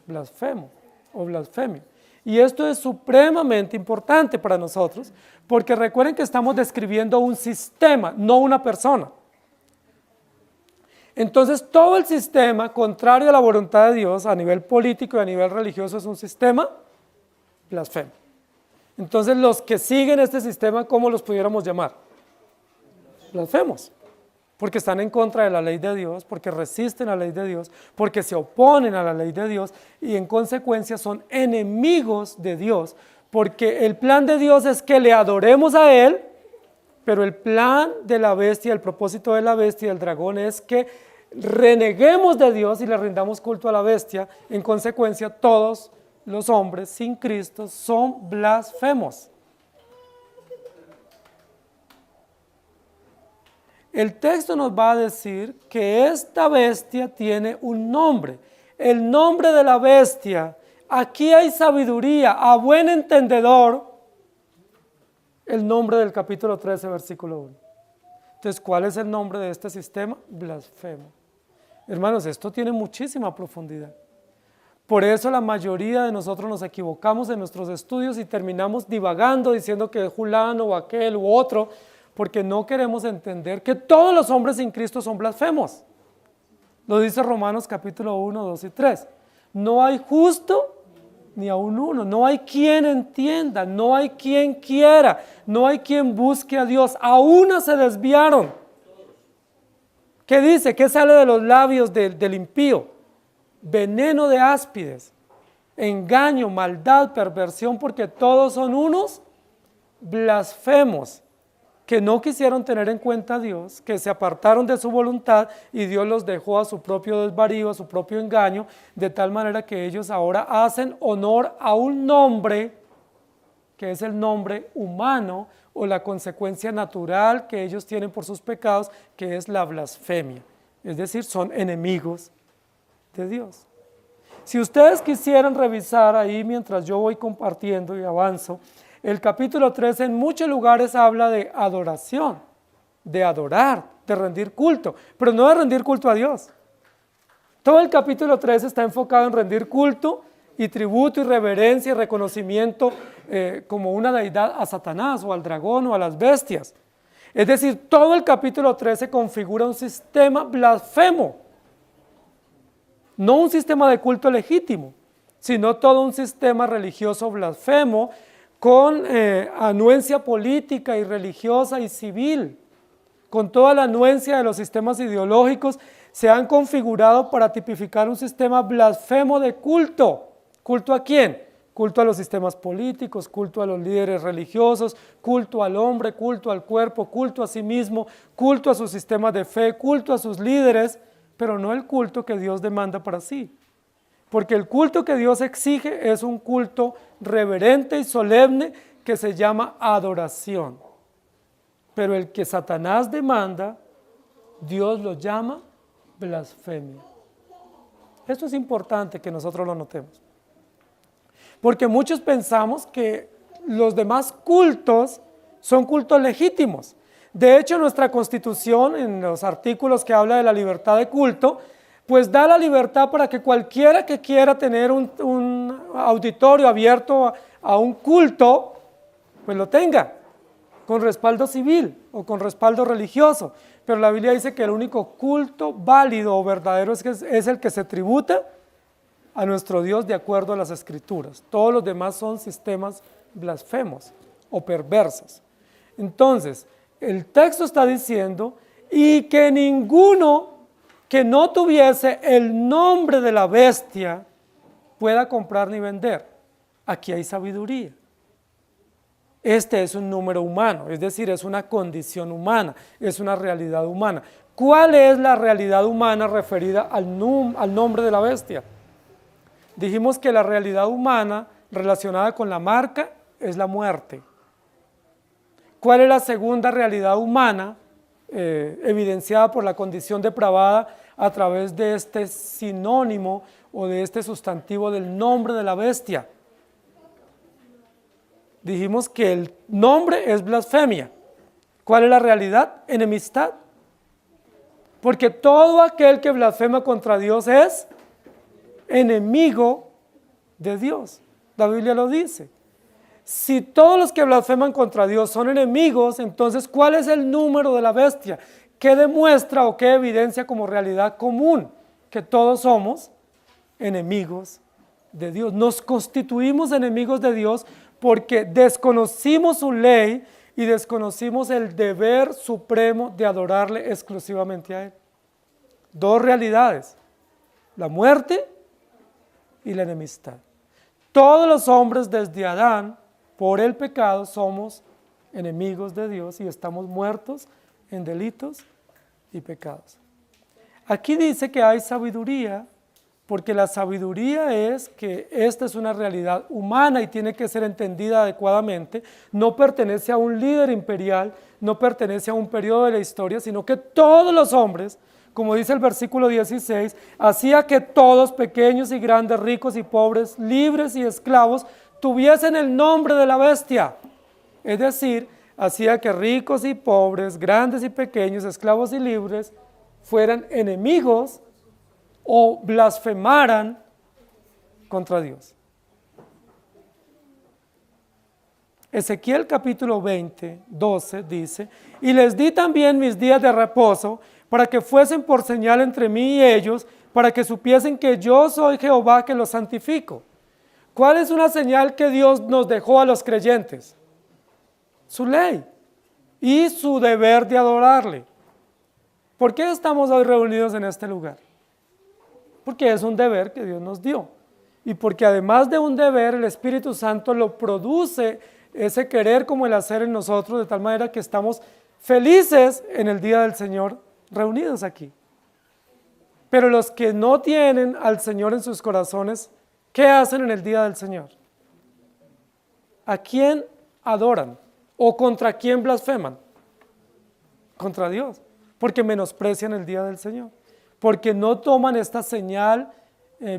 blasfemo o blasfemia. Y esto es supremamente importante para nosotros, porque recuerden que estamos describiendo un sistema, no una persona. Entonces todo el sistema, contrario a la voluntad de Dios, a nivel político y a nivel religioso, es un sistema blasfemo. Entonces los que siguen este sistema, ¿cómo los pudiéramos llamar? Blasfemos, porque están en contra de la ley de Dios, porque resisten a la ley de Dios, porque se oponen a la ley de Dios, y en consecuencia son enemigos de Dios, porque el plan de Dios es que le adoremos a Él, pero el plan de la bestia, el propósito de la bestia y del dragón es que reneguemos de Dios y le rindamos culto a la bestia. En consecuencia, todos los hombres sin Cristo son blasfemos. El texto nos va a decir que esta bestia tiene un nombre. El nombre de la bestia, aquí hay sabiduría, a buen entendedor. el nombre del capítulo 13, versículo 1. Entonces, ¿cuál es el nombre de este sistema? Blasfemo. Hermanos, esto tiene muchísima profundidad. Por eso la mayoría de nosotros nos equivocamos en nuestros estudios y terminamos divagando diciendo que es fulano o aquel u otro, porque no queremos entender que todos los hombres sin Cristo son blasfemos. Lo dice Romanos capítulo 1, 2 y 3. No hay justo ni aun uno, no hay quien entienda, no hay quien quiera, no hay quien busque a Dios, aún se desviaron. ¿Qué dice? ¿Qué sale de los labios del impío? Veneno de áspides, engaño, maldad, perversión, porque todos son unos blasfemos, que no quisieron tener en cuenta a Dios, que se apartaron de su voluntad y Dios los dejó a su propio desvarío, a su propio engaño, de tal manera que ellos ahora hacen honor a un nombre que es el nombre humano o la consecuencia natural que ellos tienen por sus pecados, que es la blasfemia. Es decir, son enemigos de Dios. Si ustedes quisieran revisar ahí mientras yo voy compartiendo y avanzo, el capítulo 13 en muchos lugares habla de adoración, de adorar, de rendir culto, pero no de rendir culto a Dios. Todo el capítulo 13 está enfocado en rendir culto y tributo y reverencia y reconocimiento como una deidad a Satanás o al dragón o a las bestias. Es decir, todo el capítulo 13 configura un sistema blasfemo, no un sistema de culto legítimo, sino todo un sistema religioso blasfemo con anuencia política y religiosa y civil, con toda la anuencia de los sistemas ideológicos, se han configurado para tipificar un sistema blasfemo de culto. ¿Culto a quién? Culto a los sistemas políticos, culto a los líderes religiosos, culto al hombre, culto al cuerpo, culto a sí mismo, culto a sus sistemas de fe, culto a sus líderes, pero no el culto que Dios demanda para sí. Porque el culto que Dios exige es un culto reverente y solemne que se llama adoración. Pero el que Satanás demanda, Dios lo llama blasfemia. Esto es importante que nosotros lo notemos. Porque muchos pensamos que los demás cultos son cultos legítimos. De hecho, nuestra Constitución, en los artículos que habla de la libertad de culto, pues da la libertad para que cualquiera que quiera tener un auditorio abierto a un culto, pues lo tenga, con respaldo civil o con respaldo religioso. Pero la Biblia dice que el único culto válido o verdadero es el que se tributa a nuestro Dios de acuerdo a las Escrituras. Todos los demás son sistemas blasfemos o perversos. Entonces, el texto está diciendo, y que ninguno que no tuviese el nombre de la bestia pueda comprar ni vender. Aquí hay sabiduría. Este es un número humano, es decir, es una condición humana, es una realidad humana. ¿Cuál es la realidad humana referida al nombre de la bestia? Dijimos que la realidad humana relacionada con la marca es la muerte. ¿Cuál es la segunda realidad humana evidenciada por la condición depravada a través de este sinónimo o de este sustantivo del nombre de la bestia? Dijimos que el nombre es blasfemia. ¿Cuál es la realidad? Enemistad. Porque todo aquel que blasfema contra Dios es enemigo de Dios. La Biblia lo dice. Si todos los que blasfeman contra Dios son enemigos, entonces ¿cuál es el número de la bestia? ¿Qué demuestra o qué evidencia como realidad común? Que todos somos enemigos de Dios. Nos constituimos enemigos de Dios porque desconocimos su ley y desconocimos el deber supremo de adorarle exclusivamente a Él. Dos realidades, la muerte y la enemistad. Todos los hombres desde Adán, por el pecado, somos enemigos de Dios y estamos muertos en delitos y pecados. Aquí dice que hay sabiduría, porque la sabiduría es que esta es una realidad humana y tiene que ser entendida adecuadamente. No pertenece a un líder imperial, no pertenece a un periodo de la historia, sino que todos los hombres, como dice el versículo 16, hacía que todos, pequeños y grandes, ricos y pobres, libres y esclavos, tuviesen el nombre de la bestia. Es decir, hacía que ricos y pobres, grandes y pequeños, esclavos y libres, fueran enemigos o blasfemaran contra Dios. Ezequiel capítulo 20, 12 dice, y les di también mis días de reposo para que fuesen por señal entre mí y ellos, para que supiesen que yo soy Jehová que los santifico. ¿Cuál es una señal que Dios nos dejó a los creyentes? Su ley y su deber de adorarle. ¿Por qué estamos hoy reunidos en este lugar? Porque es un deber que Dios nos dio. Y porque además de un deber, el Espíritu Santo lo produce ese querer como el hacer en nosotros, de tal manera que estamos felices en el día del Señor reunidos aquí. Pero los que no tienen al Señor en sus corazones, ¿qué hacen en el día del Señor? ¿A quién adoran? ¿O contra quién blasfeman? Contra Dios, porque menosprecian el día del Señor, porque no toman esta señal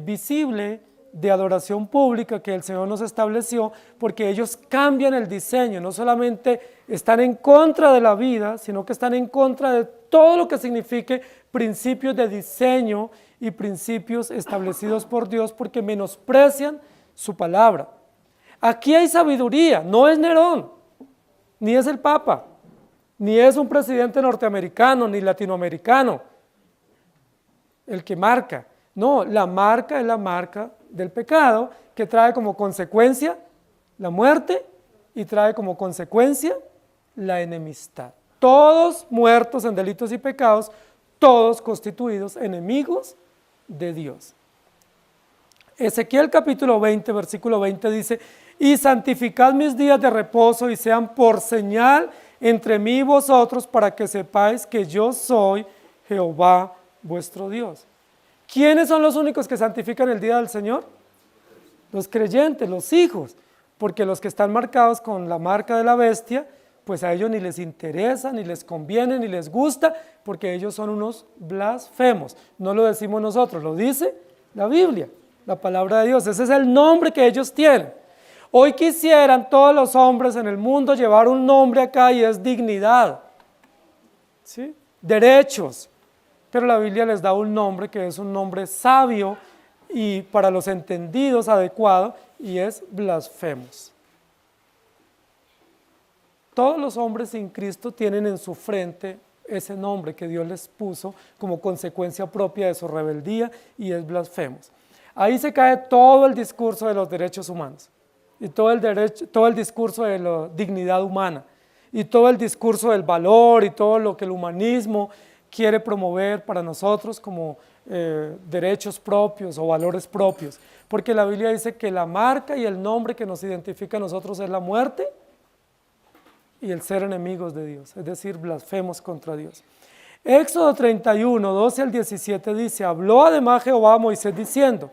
visible de adoración pública que el Señor nos estableció, porque ellos cambian el diseño, no solamente están en contra de la vida, sino que están en contra de todo lo que signifique principios de diseño y principios establecidos por Dios, porque menosprecian su palabra. Aquí hay sabiduría, no es Nerón, ni es el Papa, ni es un presidente norteamericano, ni latinoamericano, el que marca. No, la marca es la marca del pecado, que trae como consecuencia la muerte y trae como consecuencia la enemistad. Todos muertos en delitos y pecados, todos constituidos enemigos de Dios. Ezequiel capítulo 20, versículo 20 dice, y santificad mis días de reposo y sean por señal entre mí y vosotros para que sepáis que yo soy Jehová vuestro Dios. ¿Quiénes son los únicos que santifican el día del Señor? Los creyentes, los hijos, porque los que están marcados con la marca de la bestia, pues a ellos ni les interesa, ni les conviene, ni les gusta, porque ellos son unos blasfemos. No lo decimos nosotros, lo dice la Biblia, la palabra de Dios. Ese es el nombre que ellos tienen. Hoy quisieran todos los hombres en el mundo llevar un nombre acá y es dignidad, ¿sí? Derechos. Pero la Biblia les da un nombre que es un nombre sabio y para los entendidos adecuado, y es blasfemos. Todos los hombres sin Cristo tienen en su frente ese nombre que Dios les puso como consecuencia propia de su rebeldía, y es blasfemos. Ahí se cae todo el discurso de los derechos humanos, y todo el discurso de la dignidad humana, y todo el discurso del valor, y todo lo que el humanismo quiere promover para nosotros como derechos propios o valores propios, porque la Biblia dice que la marca y el nombre que nos identifica a nosotros es la muerte y el ser enemigos de Dios, es decir, blasfemos contra Dios. Éxodo 31, 12 al 17 dice, habló además Jehová a Moisés diciendo,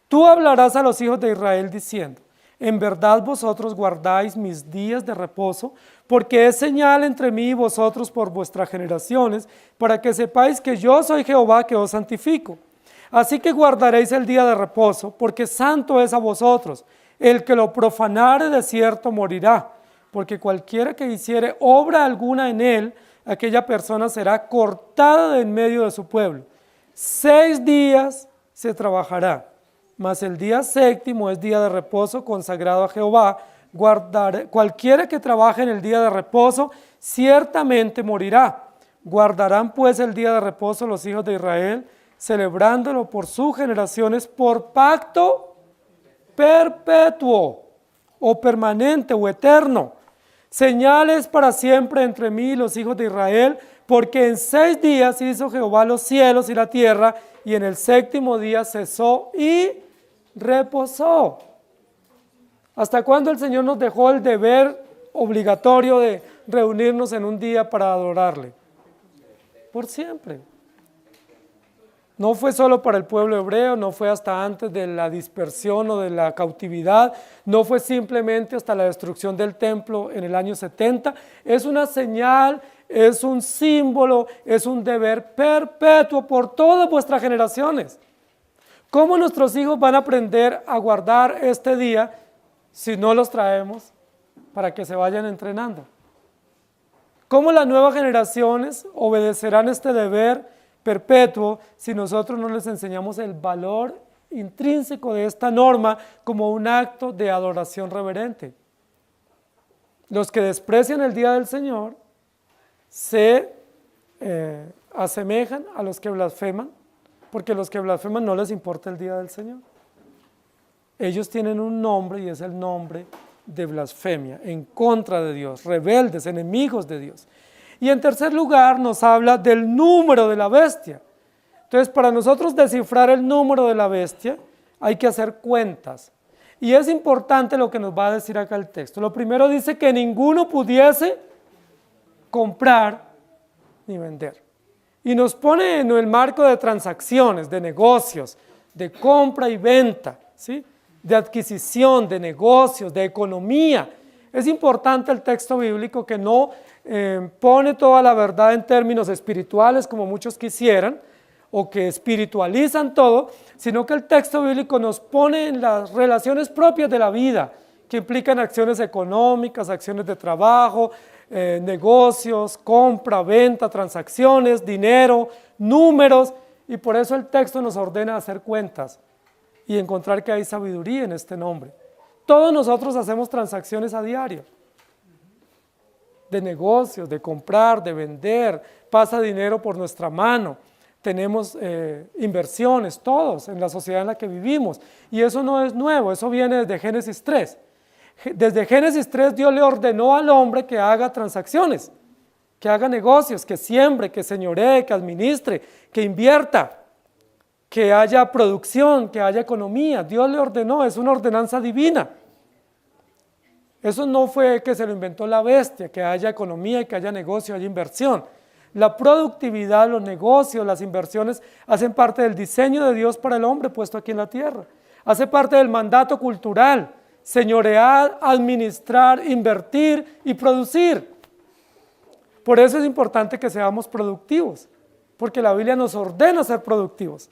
tú hablarás a los hijos de Israel diciendo, en verdad vosotros guardáis mis días de reposo, porque es señal entre mí y vosotros por vuestras generaciones, para que sepáis que yo soy Jehová que os santifico. Así que guardaréis el día de reposo, porque santo es a vosotros. El que lo profanare de cierto morirá, porque cualquiera que hiciere obra alguna en él, aquella persona será cortada de en medio de su pueblo. 6 días se trabajará, mas el día séptimo es día de reposo consagrado a Jehová. Cualquiera que trabaje en el día de reposo ciertamente morirá. Guardarán pues el día de reposo los hijos de Israel, celebrándolo por sus generaciones por pacto perpetuo o permanente o eterno. Señales para siempre entre mí y los hijos de Israel, porque en 6 días hizo Jehová los cielos y la tierra, y en el séptimo día cesó y reposó. ¿Hasta cuándo el Señor nos dejó el deber obligatorio de reunirnos en un día para adorarle? Por siempre. No fue solo para el pueblo hebreo, no fue hasta antes de la dispersión o de la cautividad, no fue simplemente hasta la destrucción del templo en el año 70. Es una señal, es un símbolo, es un deber perpetuo por todas vuestras generaciones. ¿Cómo nuestros hijos van a aprender a guardar este día si no los traemos para que se vayan entrenando? ¿Cómo las nuevas generaciones obedecerán este deber perpetuo si nosotros no les enseñamos el valor intrínseco de esta norma como un acto de adoración reverente? Los que desprecian el día del Señor se asemejan a los que blasfeman, porque los que blasfeman no les importa el día del Señor. Ellos tienen un nombre y es el nombre de blasfemia, en contra de Dios, rebeldes, enemigos de Dios. Y en tercer lugar nos habla del número de la bestia. Entonces, para nosotros descifrar el número de la bestia hay que hacer cuentas. Y es importante lo que nos va a decir acá el texto. Lo primero dice que ninguno pudiese comprar ni vender. Y nos pone en el marco de transacciones, de negocios, de compra y venta, ¿sí? De adquisición, de negocios, de economía. Es importante el texto bíblico que no pone toda la verdad en términos espirituales como muchos quisieran, o que espiritualizan todo, sino que el texto bíblico nos pone en las relaciones propias de la vida, que implican acciones económicas, acciones de trabajo, negocios, compra, venta, transacciones, dinero, números, y por eso el texto nos ordena hacer cuentas y encontrar que hay sabiduría en este nombre. Todos nosotros hacemos transacciones a diario, de negocios, de comprar, de vender, pasa dinero por nuestra mano, tenemos inversiones, todos, en la sociedad en la que vivimos, y eso no es nuevo, eso viene desde Génesis 3. Desde Génesis 3 Dios le ordenó al hombre que haga transacciones, que haga negocios, que siembre, que señoree, que administre, que invierta, que haya producción, que haya economía. Dios le ordenó, es una ordenanza divina. Eso no fue que se lo inventó la bestia, que haya economía y que haya negocio, haya inversión. La productividad, los negocios, las inversiones hacen parte del diseño de Dios para el hombre puesto aquí en la tierra. Hace parte del mandato cultural, señorear, administrar, invertir y producir. Por eso es importante que seamos productivos, porque la Biblia nos ordena ser productivos.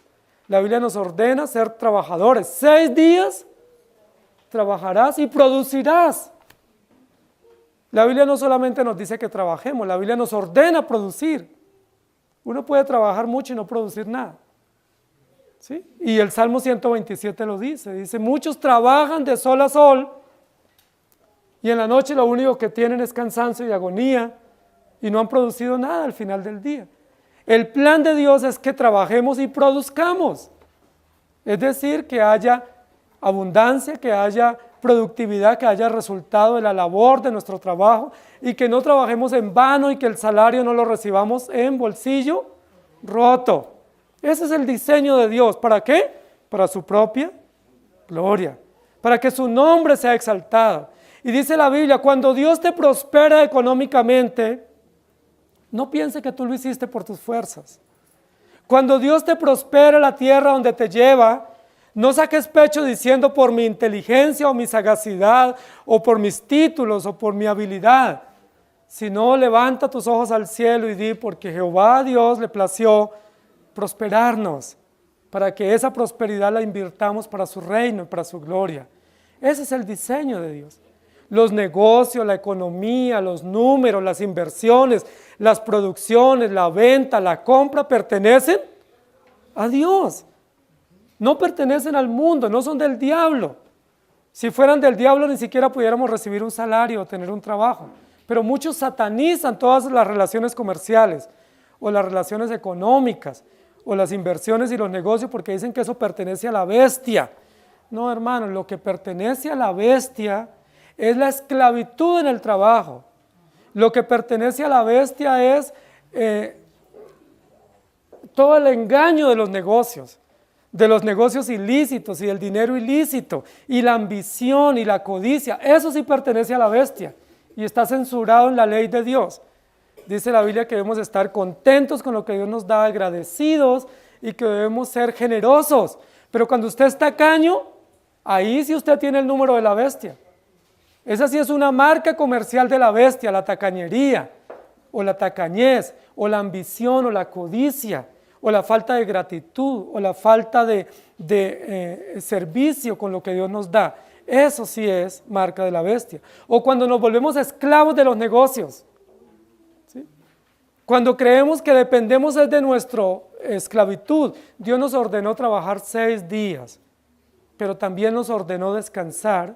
La Biblia nos ordena ser trabajadores. 6 días trabajarás y producirás. La Biblia no solamente nos dice que trabajemos, la Biblia nos ordena producir. Uno puede trabajar mucho y no producir nada, ¿sí? Y el Salmo 127 lo dice, muchos trabajan de sol a sol y en la noche lo único que tienen es cansancio y agonía y no han producido nada al final del día. El plan de Dios es que trabajemos y produzcamos, es decir, que haya abundancia, que haya productividad, que haya resultado de la labor de nuestro trabajo y que no trabajemos en vano y que el salario no lo recibamos en bolsillo roto. Ese es el diseño de Dios. ¿Para qué? Para su propia gloria, para que su nombre sea exaltado. Y dice la Biblia, cuando Dios te prospera económicamente, no piense que tú lo hiciste por tus fuerzas. Cuando Dios te prospera la tierra donde te lleva, no saques pecho diciendo por mi inteligencia o mi sagacidad o por mis títulos o por mi habilidad, sino levanta tus ojos al cielo y di porque Jehová Dios le plació prosperarnos para que esa prosperidad la invirtamos para su reino y para su gloria. Ese es el diseño de Dios. Los negocios, la economía, los números, las inversiones, las producciones, la venta, la compra pertenecen a Dios. No pertenecen al mundo, no son del diablo. Si fueran del diablo ni siquiera pudiéramos recibir un salario o tener un trabajo. Pero muchos satanizan todas las relaciones comerciales o las relaciones económicas o las inversiones y los negocios porque dicen que eso pertenece a la bestia. No, hermano, lo que pertenece a la bestia es la esclavitud en el trabajo. Lo que pertenece a la bestia es todo el engaño de los negocios ilícitos y del dinero ilícito, y la ambición y la codicia. Eso sí pertenece a la bestia y está censurado en la ley de Dios. Dice la Biblia que debemos estar contentos con lo que Dios nos da, agradecidos, y que debemos ser generosos. Pero cuando usted es tacaño, ahí sí usted tiene el número de la bestia. Esa sí es una marca comercial de la bestia, la tacañería, o la tacañez, o la ambición, o la codicia, o la falta de gratitud, o la falta de servicio con lo que Dios nos da. Eso sí es marca de la bestia. O cuando nos volvemos esclavos de los negocios, Cuando creemos que dependemos es de nuestra esclavitud, Dios nos ordenó trabajar 6 días, pero también nos ordenó descansar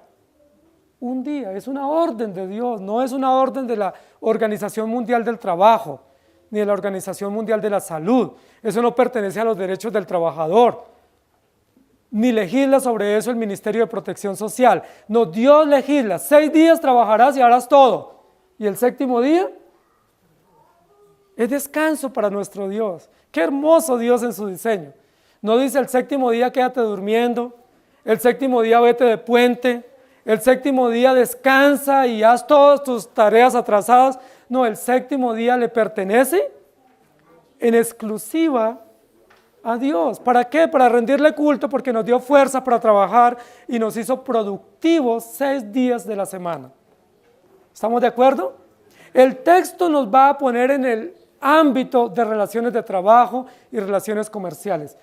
un día. Es una orden de Dios, no es una orden de la Organización Mundial del Trabajo, ni de la Organización Mundial de la Salud. Eso no pertenece a los derechos del trabajador, ni legisla sobre eso el Ministerio de Protección Social. No, Dios legisla, 6 días trabajarás y harás todo, y el 7º día es descanso para nuestro Dios. Qué hermoso Dios en su diseño. No dice el 7º día quédate durmiendo, el 7º día vete de puente, el 7º día descansa y haz todas tus tareas atrasadas. No, el 7º día le pertenece en exclusiva a Dios. ¿Para qué? Para rendirle culto, porque nos dio fuerza para trabajar y nos hizo productivos 6 días de la semana. ¿Estamos de acuerdo? El texto nos va a poner en el ámbito de relaciones de trabajo y relaciones comerciales.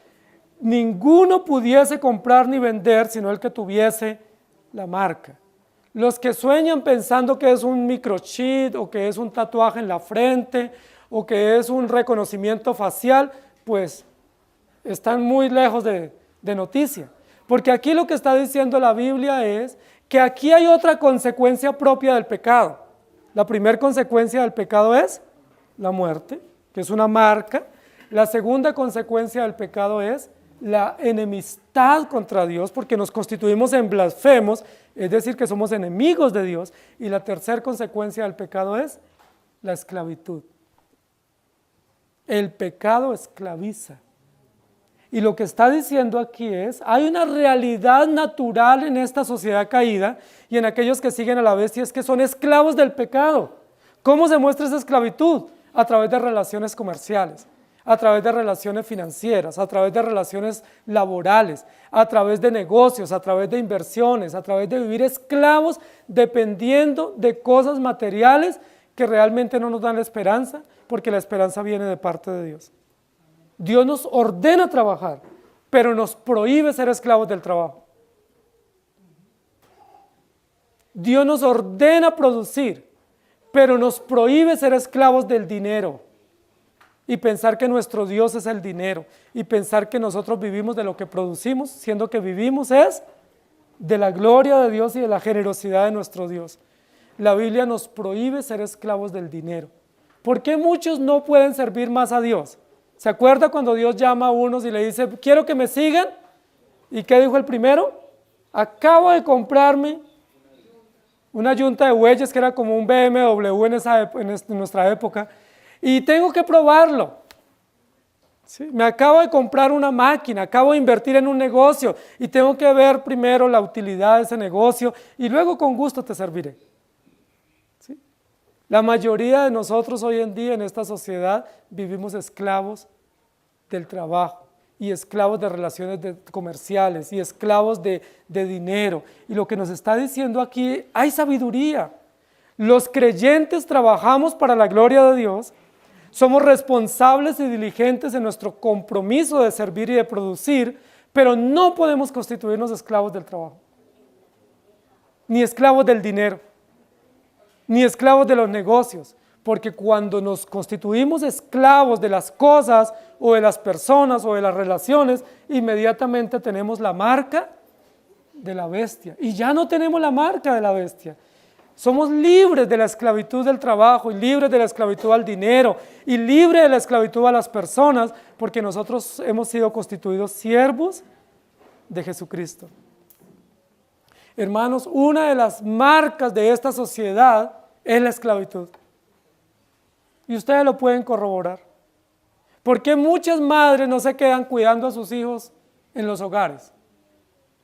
Ninguno pudiese comprar ni vender sino el que tuviese la marca. Los que sueñan pensando que es un microchip o que es un tatuaje en la frente o que es un reconocimiento facial, pues están muy lejos de noticia. Porque aquí lo que está diciendo la Biblia es que aquí hay otra consecuencia propia del pecado. La primera consecuencia del pecado es la muerte, que es una marca. La segunda consecuencia del pecado es la enemistad contra Dios, porque nos constituimos en blasfemos, es decir, que somos enemigos de Dios. Y la tercera consecuencia del pecado es la esclavitud. El pecado esclaviza. Y lo que está diciendo aquí es, hay una realidad natural en esta sociedad caída y en aquellos que siguen a la bestia, es que son esclavos del pecado. ¿Cómo se muestra esa esclavitud? A través de relaciones comerciales, a través de relaciones financieras, a través de relaciones laborales, a través de negocios, a través de inversiones, a través de vivir esclavos dependiendo de cosas materiales que realmente no nos dan la esperanza, porque la esperanza viene de parte de Dios. Dios nos ordena trabajar, pero nos prohíbe ser esclavos del trabajo. Dios nos ordena producir, pero nos prohíbe ser esclavos del dinero y pensar que nuestro Dios es el dinero y pensar que nosotros vivimos de lo que producimos, siendo que vivimos es de la gloria de Dios y de la generosidad de nuestro Dios. La Biblia nos prohíbe ser esclavos del dinero. ¿Por qué muchos no pueden servir más a Dios? ¿Se acuerda cuando Dios llama a unos y le dice, quiero que me sigan? ¿Y qué dijo el primero? Acabo de comprarme una yunta de bueyes que era como un BMW en nuestra época y tengo que probarlo. ¿Sí? Me acabo de comprar una máquina, acabo de invertir en un negocio y tengo que ver primero la utilidad de ese negocio y luego con gusto te serviré. ¿Sí? La mayoría de nosotros hoy en día en esta sociedad vivimos esclavos del trabajo y esclavos de relaciones comerciales y esclavos de dinero. Y lo que nos está diciendo aquí, hay sabiduría. Los creyentes trabajamos para la gloria de Dios, somos responsables y diligentes en nuestro compromiso de servir y de producir, pero no podemos constituirnos esclavos del trabajo, ni esclavos del dinero, ni esclavos de los negocios, porque cuando nos constituimos esclavos de las cosas o de las personas o de las relaciones, inmediatamente tenemos la marca de la bestia y ya no tenemos la marca de la bestia. Somos libres de la esclavitud del trabajo y libres de la esclavitud al dinero y libres de la esclavitud a las personas, porque nosotros hemos sido constituidos siervos de Jesucristo. Hermanos, una de las marcas de esta sociedad es la esclavitud. Y ustedes lo pueden corroborar. ¿Por qué muchas madres no se quedan cuidando a sus hijos en los hogares?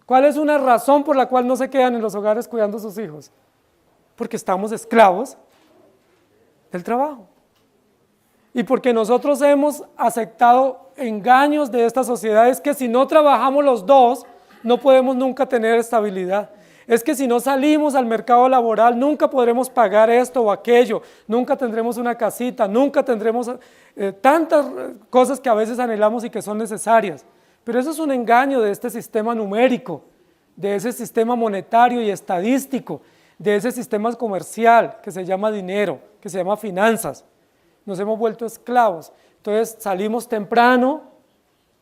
¿Cuál es una razón por la cual no se quedan en los hogares cuidando a sus hijos? Porque estamos esclavos del trabajo. Y porque nosotros hemos aceptado engaños de esta sociedad, es que si no trabajamos los dos, no podemos nunca tener estabilidad. Es que si no salimos al mercado laboral, nunca podremos pagar esto o aquello, nunca tendremos una casita, nunca tendremos tantas cosas que a veces anhelamos y que son necesarias. Pero eso es un engaño de este sistema numérico, de ese sistema monetario y estadístico, de ese sistema comercial que se llama dinero, que se llama finanzas. nos hemos vuelto esclavos. Entonces salimos temprano,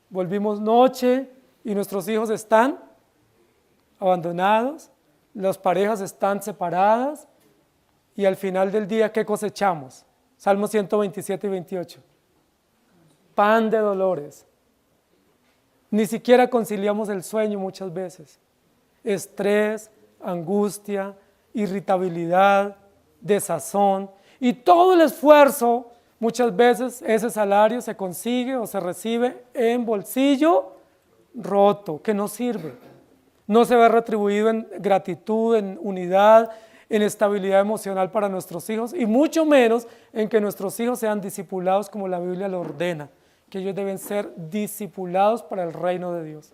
volvimos noche y nuestros hijos están abandonados, las parejas están separadas y al final del día, ¿qué cosechamos? Salmos 127 y 28. Pan de dolores. Ni siquiera conciliamos el sueño muchas veces. Estrés, angustia, irritabilidad, desazón y todo el esfuerzo, muchas veces ese salario se consigue o se recibe en bolsillo roto, que no sirve. No se ve retribuido en gratitud, en unidad, en estabilidad emocional para nuestros hijos y mucho menos en que nuestros hijos sean discipulados como la Biblia lo ordena, que ellos deben ser discipulados para el reino de Dios.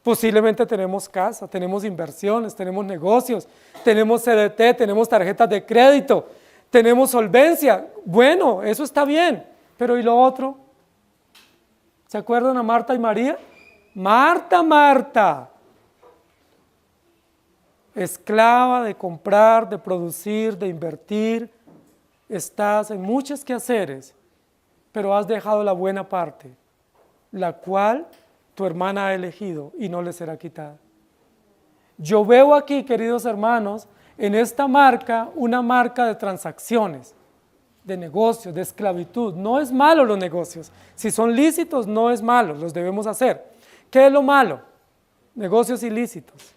Posiblemente tenemos casa, tenemos inversiones, tenemos negocios, tenemos CDT, tenemos tarjetas de crédito, tenemos solvencia. Bueno, eso está bien, pero ¿y lo otro? ¿Se acuerdan a Marta y María? Marta, esclava de comprar, de producir, de invertir, estás en muchos quehaceres, pero has dejado la buena parte, la cual tu hermana ha elegido y no le será quitada. Yo veo aquí, queridos hermanos, en esta marca, una marca de transacciones, de negocios, de esclavitud. No es malo los negocios, si son lícitos no es malo, los debemos hacer. ¿Qué es lo malo? Negocios ilícitos,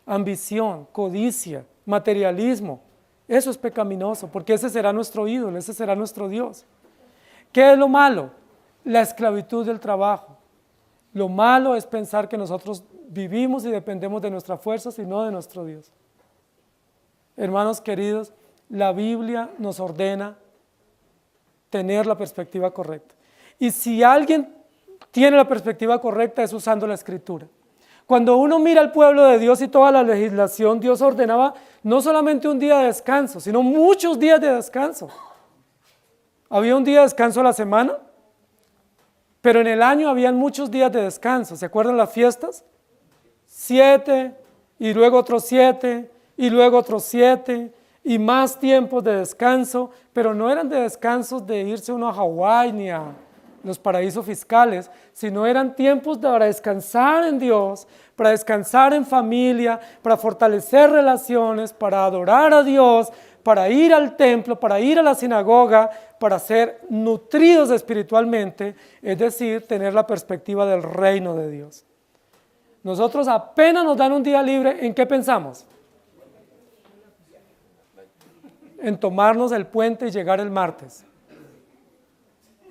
ambición, codicia, materialismo. Eso es pecaminoso, porque ese será nuestro ídolo, ese será nuestro Dios. ¿Qué es lo malo? La esclavitud del trabajo. Lo malo es pensar que nosotros vivimos y dependemos de nuestras fuerzas y no de nuestro Dios. Hermanos queridos, la Biblia nos ordena tener la perspectiva correcta. Y si alguien tiene la perspectiva correcta es usando la Escritura. Cuando uno mira al pueblo de Dios y toda la legislación, Dios ordenaba no solamente un día de descanso, sino muchos días de descanso. Había un día de descanso a la semana, pero en el año habían muchos días de descanso. ¿Se acuerdan las fiestas? 7, y luego otros 7, y luego otros 7, y más tiempos de descanso, pero no eran de descansos de irse uno a Hawái ni a los paraísos fiscales, sino eran tiempos para descansar en Dios, para descansar en familia, para fortalecer relaciones, para adorar a Dios, para ir al templo, para ir a la sinagoga, para ser nutridos espiritualmente, es decir, tener la perspectiva del reino de Dios. Nosotros apenas nos dan un día libre, ¿en qué pensamos? En tomarnos el puente y llegar el martes.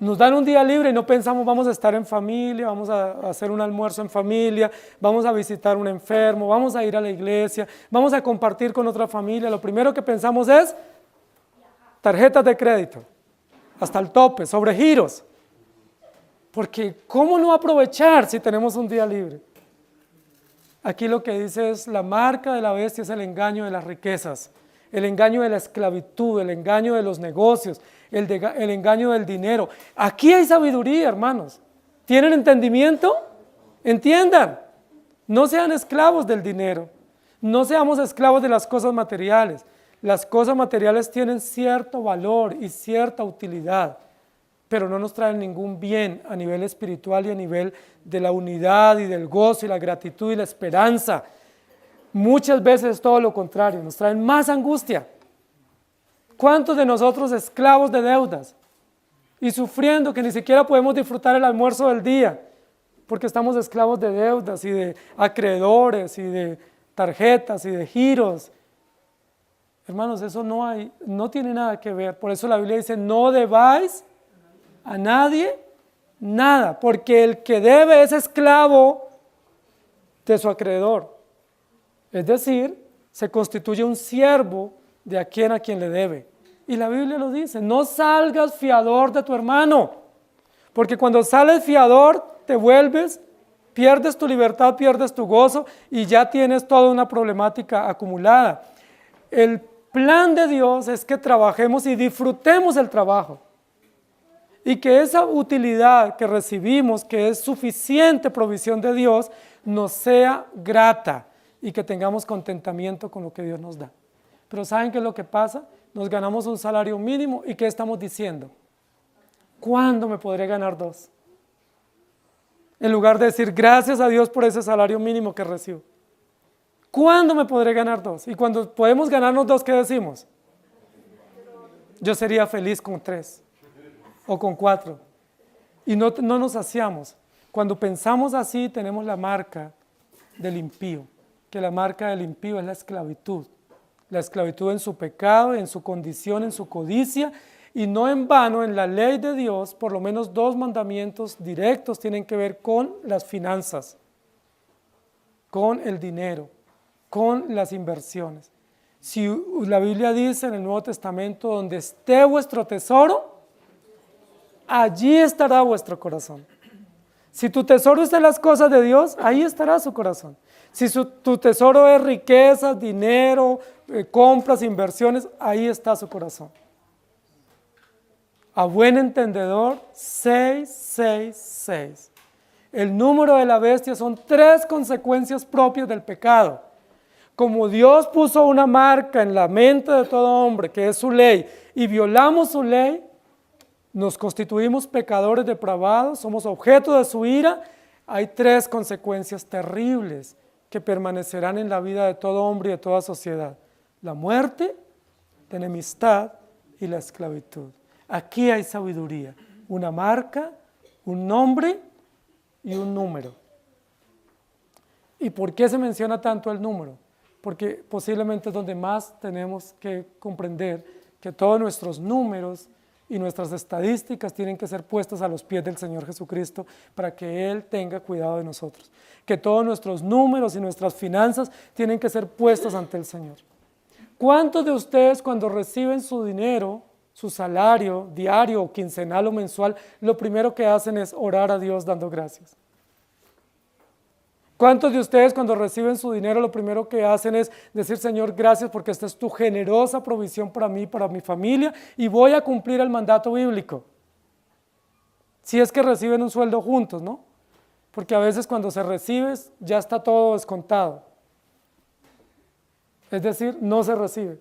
Nos dan un día libre y no pensamos vamos a estar en familia, vamos a hacer un almuerzo en familia, vamos a visitar un enfermo, vamos a ir a la iglesia, vamos a compartir con otra familia. Lo primero que pensamos es tarjetas de crédito, hasta el tope, sobregiros. Porque ¿cómo no aprovechar si tenemos un día libre? Aquí lo que dice es la marca de la bestia es el engaño de las riquezas, el engaño de la esclavitud, el engaño de los negocios, el engaño del dinero. Aquí hay sabiduría, hermanos. ¿Tienen entendimiento? Entiendan. No sean esclavos del dinero. No seamos esclavos de las cosas materiales. Las cosas materiales tienen cierto valor y cierta utilidad, pero no nos traen ningún bien a nivel espiritual y a nivel de la unidad y del gozo y la gratitud y la esperanza. Muchas veces es todo lo contrario, nos traen más angustia. ¿Cuántos de nosotros esclavos de deudas y sufriendo que ni siquiera podemos disfrutar el almuerzo del día porque estamos esclavos de deudas y de acreedores y de tarjetas y de giros? Hermanos, eso no tiene nada que ver. Por eso la Biblia dice, no debáis a nadie nada, porque el que debe es esclavo de su acreedor. Es decir, se constituye un siervo de a quien le debe. Y la Biblia lo dice, no salgas fiador de tu hermano, porque cuando sales fiador te vuelves, pierdes tu libertad, pierdes tu gozo y ya tienes toda una problemática acumulada. El plan de Dios es que trabajemos y disfrutemos el trabajo. Y que esa utilidad que recibimos, que es suficiente provisión de Dios, nos sea grata y que tengamos contentamiento con lo que Dios nos da. Pero ¿saben qué es lo que pasa? nos ganamos un salario mínimo y ¿qué estamos diciendo? ¿Cuándo me podré ganar 2? En lugar de decir gracias a Dios por ese salario mínimo que recibo. ¿Cuándo me podré ganar 2? Y cuando podemos ganarnos 2, ¿qué decimos? Yo sería feliz con 3 o con 4. Y no nos saciamos. Cuando pensamos así, tenemos la marca del impío, que la marca del impío es la esclavitud en su pecado, en su condición, en su codicia, y no en vano en la ley de Dios, por lo menos 2 mandamientos directos tienen que ver con las finanzas, con el dinero, con las inversiones. Si la Biblia dice en el Nuevo Testamento, donde esté vuestro tesoro, allí estará vuestro corazón. Si tu tesoro está en las cosas de Dios, ahí estará su corazón. Si tu tesoro es riquezas, dinero, compras, inversiones, ahí está su corazón. A buen entendedor, 666. El número de la bestia son 3 consecuencias propias del pecado. Como Dios puso una marca en la mente de todo hombre, que es su ley, y violamos su ley, nos constituimos pecadores depravados, somos objeto de su ira. Hay 3 consecuencias terribles que permanecerán en la vida de todo hombre y de toda sociedad: la muerte, la enemistad y la esclavitud. Aquí hay sabiduría, una marca, un nombre y un número. ¿Y por qué se menciona tanto el número? Porque posiblemente es donde más tenemos que comprender que todos nuestros números y nuestras estadísticas tienen que ser puestas a los pies del Señor Jesucristo para que Él tenga cuidado de nosotros. Que todos nuestros números y nuestras finanzas tienen que ser puestas ante el Señor. ¿Cuántos de ustedes cuando reciben su dinero, su salario diario o quincenal o mensual, lo primero que hacen es orar a Dios dando gracias? ¿Cuántos de ustedes cuando reciben su dinero lo primero que hacen es decir, Señor, gracias porque esta es tu generosa provisión para mí, para mi familia, y voy a cumplir el mandato bíblico? Si es que reciben un sueldo juntos, ¿no? Porque a veces cuando se recibe ya está todo descontado. Es decir, no se recibe.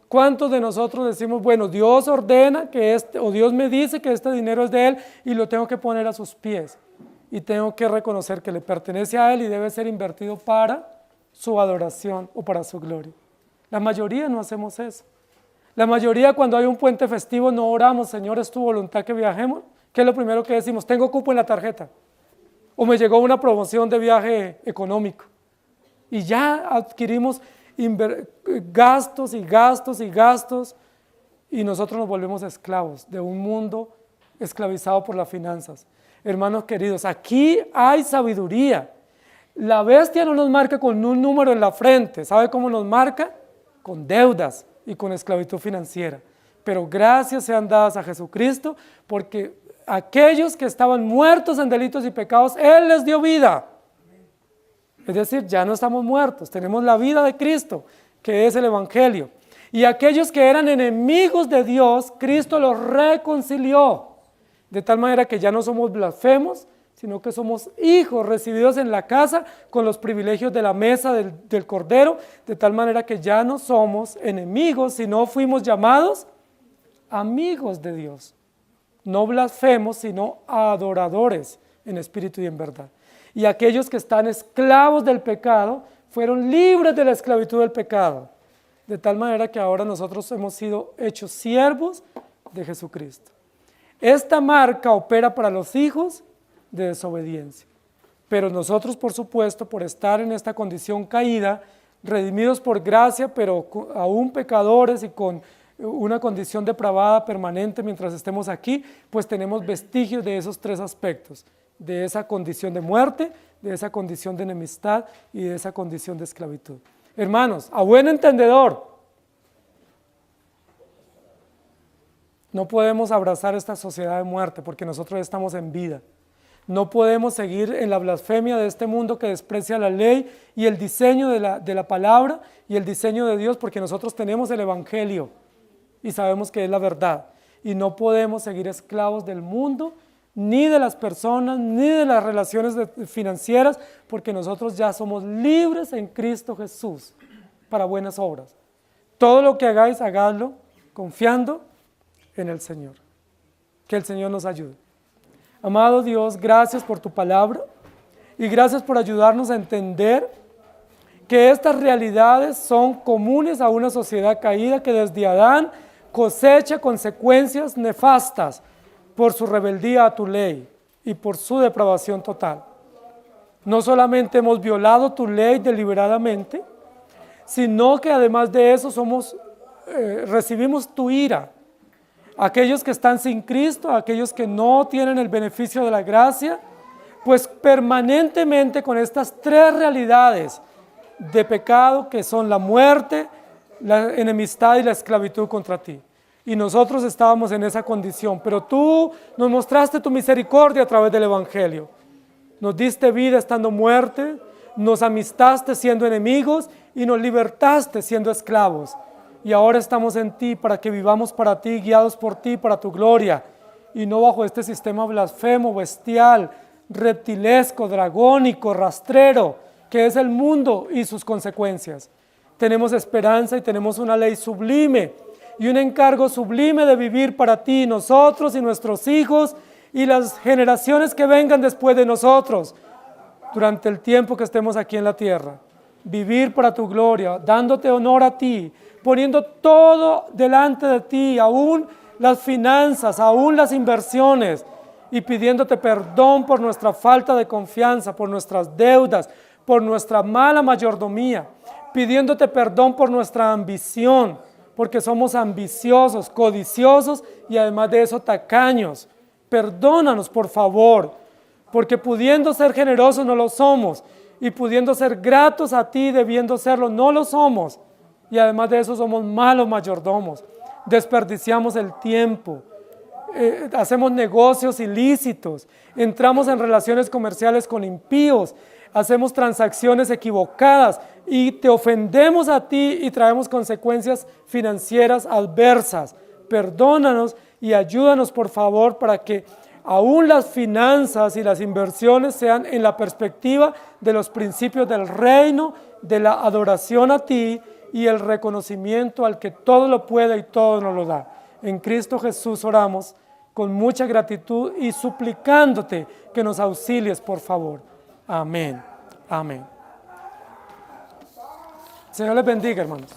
¿Cuántos de nosotros decimos, bueno, Dios ordena que o Dios me dice que este dinero es de Él y lo tengo que poner a sus pies? Y tengo que reconocer que le pertenece a Él y debe ser invertido para su adoración o para su gloria. La mayoría no hacemos eso. La mayoría cuando hay un puente festivo no oramos, Señor, ¿es tu voluntad que viajemos? ¿Qué es lo primero que decimos? Tengo cupo en la tarjeta. O me llegó una promoción de viaje económico. Y ya adquirimos gastos y gastos y gastos y nosotros nos volvemos esclavos de un mundo esclavizado por las finanzas. Hermanos queridos, aquí hay sabiduría. La bestia no nos marca con un número en la frente. ¿Sabe cómo nos marca? Con deudas y con esclavitud financiera. Pero gracias sean dadas a Jesucristo, porque aquellos que estaban muertos en delitos y pecados, Él les dio vida. Es decir, ya no estamos muertos, tenemos la vida de Cristo, que es el Evangelio. Y aquellos que eran enemigos de Dios, Cristo los reconcilió. De tal manera que ya no somos blasfemos, sino que somos hijos recibidos en la casa con los privilegios de la mesa del Cordero, de tal manera que ya no somos enemigos, sino fuimos llamados amigos de Dios. No blasfemos, sino adoradores en espíritu y en verdad. Y aquellos que están esclavos del pecado fueron libres de la esclavitud del pecado, de tal manera que ahora nosotros hemos sido hechos siervos de Jesucristo. Esta marca opera para los hijos de desobediencia, pero nosotros, por supuesto, por estar en esta condición caída, redimidos por gracia, pero aún pecadores y con una condición depravada permanente mientras estemos aquí, pues tenemos vestigios de esos 3 aspectos, de esa condición de muerte, de esa condición de enemistad y de esa condición de esclavitud. Hermanos, a buen entendedor, no podemos abrazar esta sociedad de muerte porque nosotros estamos en vida. No podemos seguir en la blasfemia de este mundo que desprecia la ley y el diseño de la palabra y el diseño de Dios, porque nosotros tenemos el Evangelio y sabemos que es la verdad. Y no podemos seguir esclavos del mundo, ni de las personas, ni de las relaciones financieras, porque nosotros ya somos libres en Cristo Jesús para buenas obras. Todo lo que hagáis, hagadlo confiando en el Señor. Que el Señor nos ayude. Amado Dios, gracias por tu palabra y gracias por ayudarnos a entender que estas realidades son comunes a una sociedad caída que desde Adán cosecha consecuencias nefastas por su rebeldía a tu ley y por su depravación total. No solamente hemos violado tu ley deliberadamente, sino que además de eso recibimos tu ira. Aquellos que están sin Cristo, aquellos que no tienen el beneficio de la gracia, pues permanentemente con estas tres realidades de pecado que son la muerte, la enemistad y la esclavitud contra ti. Y nosotros estábamos en esa condición, pero tú nos mostraste tu misericordia a través del Evangelio. Nos diste vida estando muertos, nos amistaste siendo enemigos y nos libertaste siendo esclavos. Y ahora estamos en ti para que vivamos para ti, guiados por ti, para tu gloria, y no bajo este sistema blasfemo, bestial, reptilesco, dragónico, rastrero, que es el mundo y sus consecuencias. Tenemos esperanza y tenemos una ley sublime y un encargo sublime de vivir para ti, nosotros y nuestros hijos y las generaciones que vengan después de nosotros, durante el tiempo que estemos aquí en la tierra. Vivir para tu gloria, dándote honor a ti, poniendo todo delante de ti, aún las finanzas, aún las inversiones, y pidiéndote perdón por nuestra falta de confianza, por nuestras deudas, por nuestra mala mayordomía, pidiéndote perdón por nuestra ambición, porque somos ambiciosos, codiciosos y además de eso tacaños. Perdónanos, por favor, porque pudiendo ser generosos no lo somos, y pudiendo ser gratos a ti, debiendo serlo, no lo somos. Y además de eso somos malos mayordomos, desperdiciamos el tiempo, hacemos negocios ilícitos, entramos en relaciones comerciales con impíos, hacemos transacciones equivocadas y te ofendemos a ti y traemos consecuencias financieras adversas. Perdónanos y ayúdanos, por favor, para que aún las finanzas y las inversiones sean en la perspectiva de los principios del reino, de la adoración a ti y el reconocimiento al que todo lo puede y todo nos lo da. En Cristo Jesús oramos con mucha gratitud y suplicándote que nos auxilies, por favor. Amén. Amén. Señor les bendiga, hermanos.